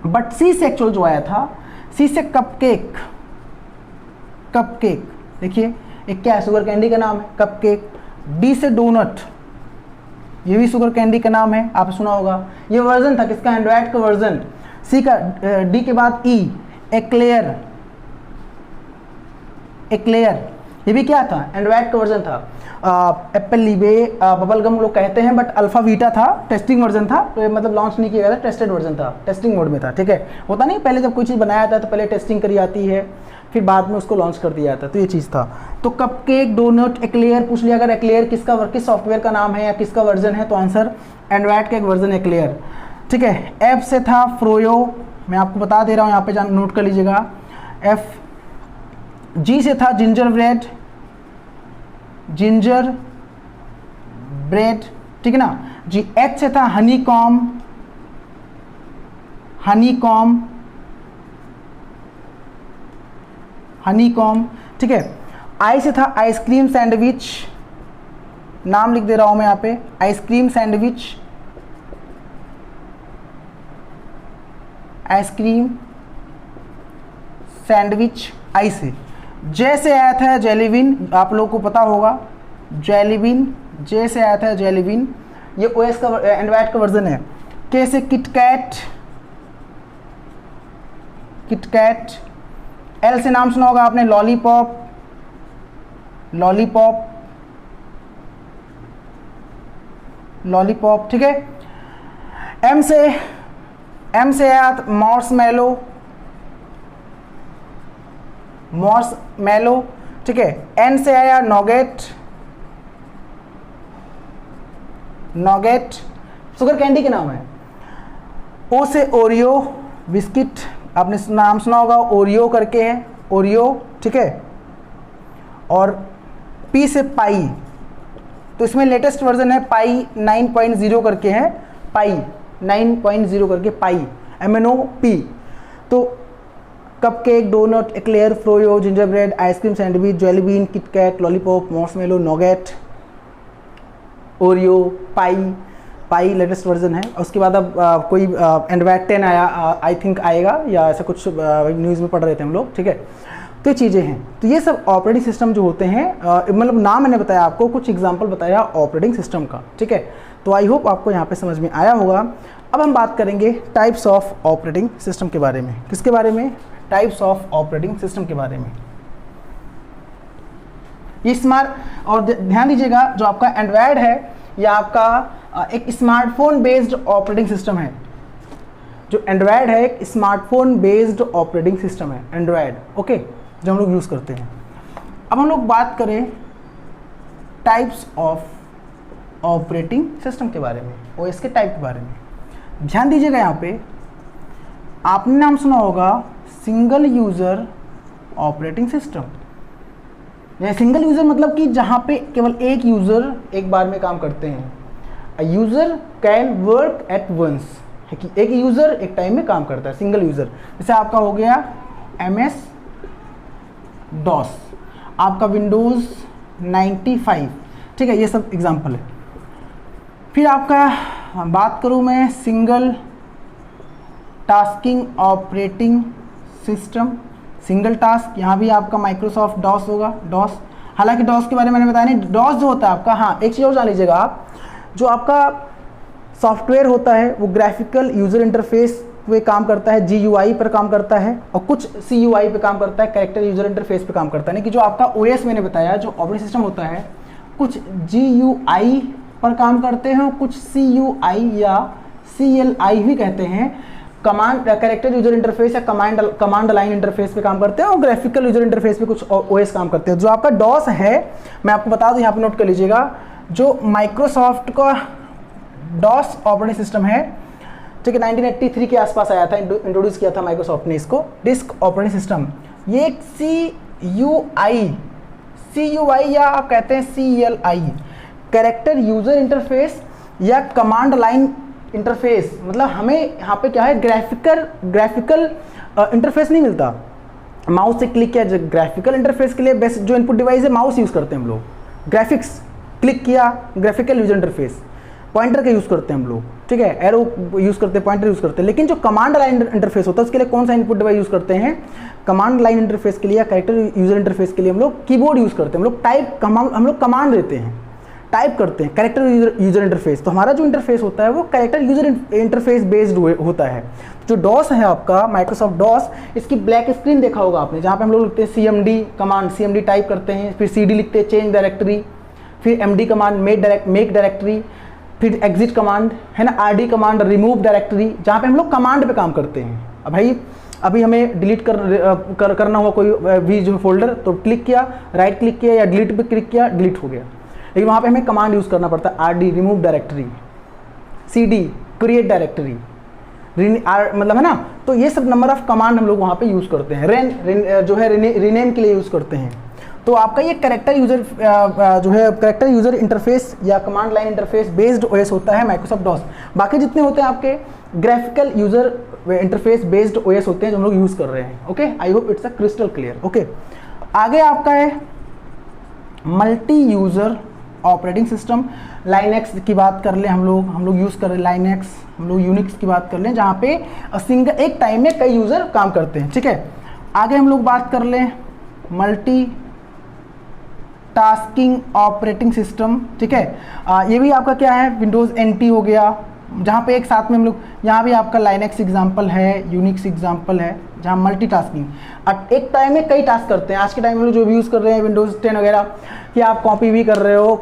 बट सी से एक्चुअल जो आया था, सी से कपकेक। कपकेक देखिए, एक क्या है, शुगर कैंडी का नाम है कपकेक। डी से डोनट, ये भी शुगर कैंडी का नाम है, आपने सुना होगा। ये वर्जन था किसका? एंड्रॉयड का वर्जन। सी का डी के बाद ई, एक्लेयर। एक्लेयर ये भी क्या था? एंड्रॉयड का वर्जन था। एप्पल लीवे, बबल गम लोग कहते हैं, बट अल्फा बीटा था, टेस्टिंग वर्जन था। तो ये मतलब लॉन्च नहीं किया गया था, टेस्टेड वर्जन था, टेस्टिंग मोड में था। ठीक है, होता नहीं पहले जब कोई चीज़ बनाया था तो पहले टेस्टिंग करी जाती है, फिर बाद में उसको लॉन्च कर दिया जाता है। तो ये चीज़ था। तो कपकेक, डोनट, एक्लेयर पूछ लिया। अगर एक्लेयर किस सॉफ्टवेयर का नाम है या किसका वर्जन है, तो आंसर एंड्रॉयड का एक वर्जन एक्लेयर। ठीक है, एफ से था फ्रोयो, मैं आपको बता दे रहा हूँ, यहाँ पे जान नोट कर लीजिएगा। एफ। जी से था जिंजर ब्रेड, जिंजर ब्रेड। ठीक है ना जी। एच से था Honey com, Honey com, Honey com. ठीक है, आई से था आइसक्रीम सैंडविच, नाम लिख दे रहा हूं मैं यहाँ पे, आइसक्रीम सैंडविच, आइसक्रीम सैंडविच आई से। जे से आया था जेलीबिन, आप लोगों को पता होगा जेलीबिन। जे से आया था जेलीबिन, ये ओएस का एंड्रॉयड का वर्जन है। के से किटकैट, किटकैट। एल से नाम सुना होगा आपने लॉलीपॉप, लॉलीपॉप, लॉलीपॉप। ठीक है, एम से आया मॉर्समैलो, मॉर्समैलो। ठीक है, एन से आया नॉगेट, नॉगेट शुगर कैंडी के नाम है। ओ से ओरियो बिस्किट, आपने नाम सुना होगा ओरियो करके है, ओरियो। ठीक है, और पी से पाई, तो इसमें लेटेस्ट वर्जन है पाई 9.0 करके है, पाई 9.0 करके पाई, MNOP। तो cupcake, donut, eclair, froyo, gingerbread, ice cream sandwich, jelly bean, KitKat, lollipop, marshmallow, nougat, Oreo, pie. Pie latest version है। उसके बाद अब कोई एंड्रॉयड 10 आया, आई थिंक आएगा, या ऐसा कुछ न्यूज़ में पढ़ रहे थे हम लोग। ठीक है, तो ये चीज़ें हैं। तो ये सब ऑपरेटिंग सिस्टम जो होते हैं, मतलब नाम मैंने बताया आपको, कुछ एग्जांपल बताया ऑपरेटिंग सिस्टम का। ठीक है, तो आई होप आपको यहाँ पे समझ में आया होगा। अब हम बात करेंगे टाइप्स ऑफ ऑपरेटिंग सिस्टम के बारे में। किसके बारे में? टाइप्स ऑफ ऑपरेटिंग सिस्टम के बारे में। ये स्मार्ट, और ध्यान दीजिएगा, जो आपका एंड्रॉयड है या आपका एक स्मार्टफोन बेस्ड ऑपरेटिंग सिस्टम है। जो एंड्रॉयड है एक स्मार्टफोन बेस्ड ऑपरेटिंग सिस्टम है एंड्रॉयड, ओके, जो हम लोग यूज़ करते हैं। अब हम लोग बात करें टाइप्स ऑफ ऑपरेटिंग सिस्टम के बारे में, ओएस के टाइप के बारे में। ध्यान दीजिएगा, यहाँ पे आपने नाम सुना होगा single user operating system. Single user मतलब कि जहाँ पे केवल एक यूज़र एक बार में काम करते हैं। A user can work at once, है कि एक यूज़र एक टाइम में काम करता है, सिंगल यूज़र। जैसे आपका हो गया MS DOS, आपका विंडोज़ 95, ठीक है, ये सब एग्जांपल है। फिर आपका बात करूँ मैं single tasking operating system, single task, यहाँ भी आपका माइक्रोसॉफ्ट डॉस होगा, डॉस। हालांकि डॉस के बारे में मैंने बताया नहीं, डॉस जो होता है आपका, हाँ एक चीज़ और जान लीजिएगा आप, जो आपका सॉफ्टवेयर होता है वो ग्राफिकल यूज़र इंटरफेस पे काम करता है, GUI पर काम करता है, और कुछ CUI पे काम करता है, कैरेक्टर यूज़र इंटरफेस पे काम करता है। नहीं कि जो आपका OS मैंने बताया, जो ऑपरेटिंग सिस्टम होता है, कुछ GUI पर काम करते हैं, कुछ CUI या CLI भी कहते हैं, कमांड कैरेक्टर यूजर इंटरफेस या कमांड लाइन इंटरफेस पे काम करते हैं, और ग्राफिकल यूजर इंटरफेस पे कुछ OS काम करते हैं। जो आपका डॉस है, मैं आपको बता दूं, यहाँ पे नोट कर लीजिएगा, जो माइक्रोसॉफ्ट का डॉस ऑपरेटिंग सिस्टम है, ठीक है, 1983 के आसपास आया था, इंट्रोड्यूस किया था माइक्रोसॉफ्ट ने इसको, डिस्क ऑपरेटिंग सिस्टम। ये एक CUI या आप कहते हैं CLI, कैरेक्टर यूजर इंटरफेस या कमांड लाइन इंटरफेस, मतलब हमें यहाँ पे क्या है, ग्राफिकल इंटरफेस नहीं मिलता। माउस से क्लिक किया, ग्राफिकल इंटरफेस के लिए बेस्ट जो इनपुट डिवाइस है माउस यूज़ करते हैं हम लोग, ग्राफिक्स क्लिक किया, ग्राफिकल यूजर इंटरफेस, पॉइंटर का यूज़ करते हैं हम लोग, ठीक है, एरो यूज़ करते हैं, पॉइंटर यूज़ करते हैं। लेकिन जो कमांड लाइन इंटरफेस होता है उसके लिए कौन सा इनपुट डिवाइस यूज़ करते हैं? कमांड लाइन इंटरफेस के लिए या कैरेक्टर यूजर इंटरफेस के लिए हम लोग कीबोर्ड यूज़ करते हैं, हम लोग कमांड देते हैं, टाइप करते हैं, कैरेक्टर यूजर इंटरफेस। तो हमारा जो इंटरफेस होता है वो कैरेक्टर यूजर इंटरफेस बेस्ड होता है। जो डॉस है आपका माइक्रोसॉफ्ट डॉस, इसकी ब्लैक स्क्रीन देखा होगा आपने, जहाँ पे हम लोग लिखते हैं CMD कमांड, CMD टाइप करते हैं, फिर CD लिखते हैं चेंज डायरेक्टरी, फिर MD कमांड मेक डायरेक्टरी, फिर एग्जिट कमांड है ना, RD कमांड रिमूव डायरेक्टरी, जहाँ पे हम लोग कमांड पे काम करते हैं। अब भाई अभी हमें डिलीट करना हुआ कोई भी जो फोल्डर, तो क्लिक किया, राइट क्लिक किया या डिलीट पे क्लिक किया, डिलीट हो गया। लेकिन वहाँ पे हमें कमांड यूज़ करना पड़ता है, RD remove directory, CD create directory, मतलब है ना। तो ये सब नंबर ऑफ कमांड हम लोग वहाँ पे यूज़ करते हैं। जो है रीनेम के लिए यूज़ करते हैं। तो आपका ये कैरेक्टर यूजर जो है कैरेक्टर यूजर इंटरफेस या command line interface based OS होता है माइक्रोसॉफ्ट डॉस। बाकी जितने होते हैं आपके graphical user interface based OS होते हैं जो हम लोग यूज़ कर रहे हैं। Okay, I hope it's a crystal clear. Okay, आगे आपका है multi user operating system. Linux की बात कर लें, हम लोग यूज़ कर रहे हैं लाइनेक्स, हम लोग यूनिक्स की बात कर लें, जहाँ पे सिंगल एक टाइम में कई यूज़र काम करते हैं। ठीक है, आगे हम लोग बात कर लें मल्टी टास्किंग ऑपरेटिंग सिस्टम। ठीक है, ये भी आपका क्या है, विंडोज़ NT हो गया, जहाँ पे एक साथ में हम लोग, यहाँ भी आपका लाइनेक्स एग्जाम्पल है, यूनिक्स एग्जाम्पल है, जहाँ मल्टीटास्किंग एक टाइम में कई टास्क करते हैं। आज के टाइम में जो भी यूज़ कर रहे हैं विंडोज़ 10 वगैरह, कि आप कॉपी भी कर रहे हो,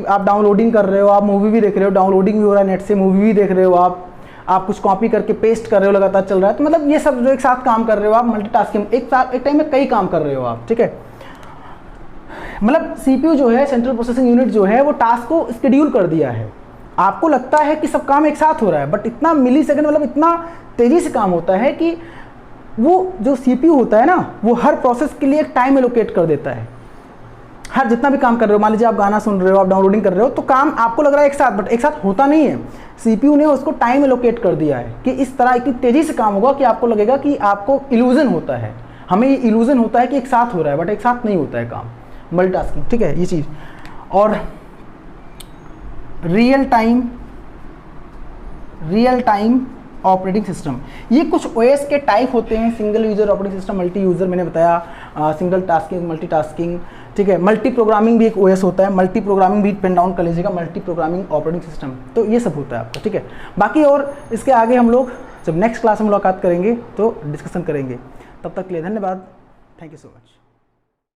आप डाउनलोडिंग कर रहे हो, आप मूवी भी देख रहे हो, डाउनलोडिंग भी हो रहा है नेट से, मूवी भी देख रहे हो, आप कुछ कॉपी करके पेस्ट कर रहे हो, लगातार चल रहा है। तो मतलब ये सब जो एक साथ काम कर रहे हो आप, मल्टीटास्किंग एक टाइम में कई काम कर रहे हो आप। ठीक है, मतलब CPU जो है, सेंट्रल प्रोसेसिंग यूनिट जो है, वो टास्क को शेड्यूल कर दिया है। आपको लगता है कि सब काम एक साथ हो रहा है, बट इतना मिली सेकेंड, मतलब इतना तेज़ी से काम होता है कि वो जो CPU होता है ना, वो हर प्रोसेस के लिए एक टाइम एलोकेट कर देता है। हर जितना भी काम कर रहे हो, मान लीजिए आप गाना सुन रहे हो, आप डाउनलोडिंग कर रहे हो, तो काम आपको लग रहा है एक साथ, बट एक साथ होता नहीं है। CPU ने उसको टाइम एलोकेट कर दिया है कि इस तरह इतनी तेज़ी से काम होगा कि आपको लगेगा कि आपको इल्यूजन होता है, हमें ये इल्यूजन होता है कि एक साथ हो रहा है, बट एक साथ नहीं होता है काम, मल्टीटास्किंग। ठीक है, ये चीज़। और रियल टाइम ऑपरेटिंग सिस्टम। ये कुछ ओएस के टाइप होते हैं, single user operating system, multi user मैंने बताया, सिंगल टास्किंग, मल्टीटास्किंग, ठीक है। मल्टी प्रोग्रामिंग भी एक ओएस होता है, मल्टी प्रोग्रामिंग भी पेन डाउन कर लीजिएगा, मल्टी प्रोग्रामिंग ऑपरेटिंग सिस्टम, तो ये सब होता है आपका, ठीक है। बाकी और इसके आगे हम लोग जब नेक्स्ट क्लास में मुलाकात करेंगे तो डिस्कशन करेंगे। तब तक के लिए धन्यवाद, थैंक यू सो मच।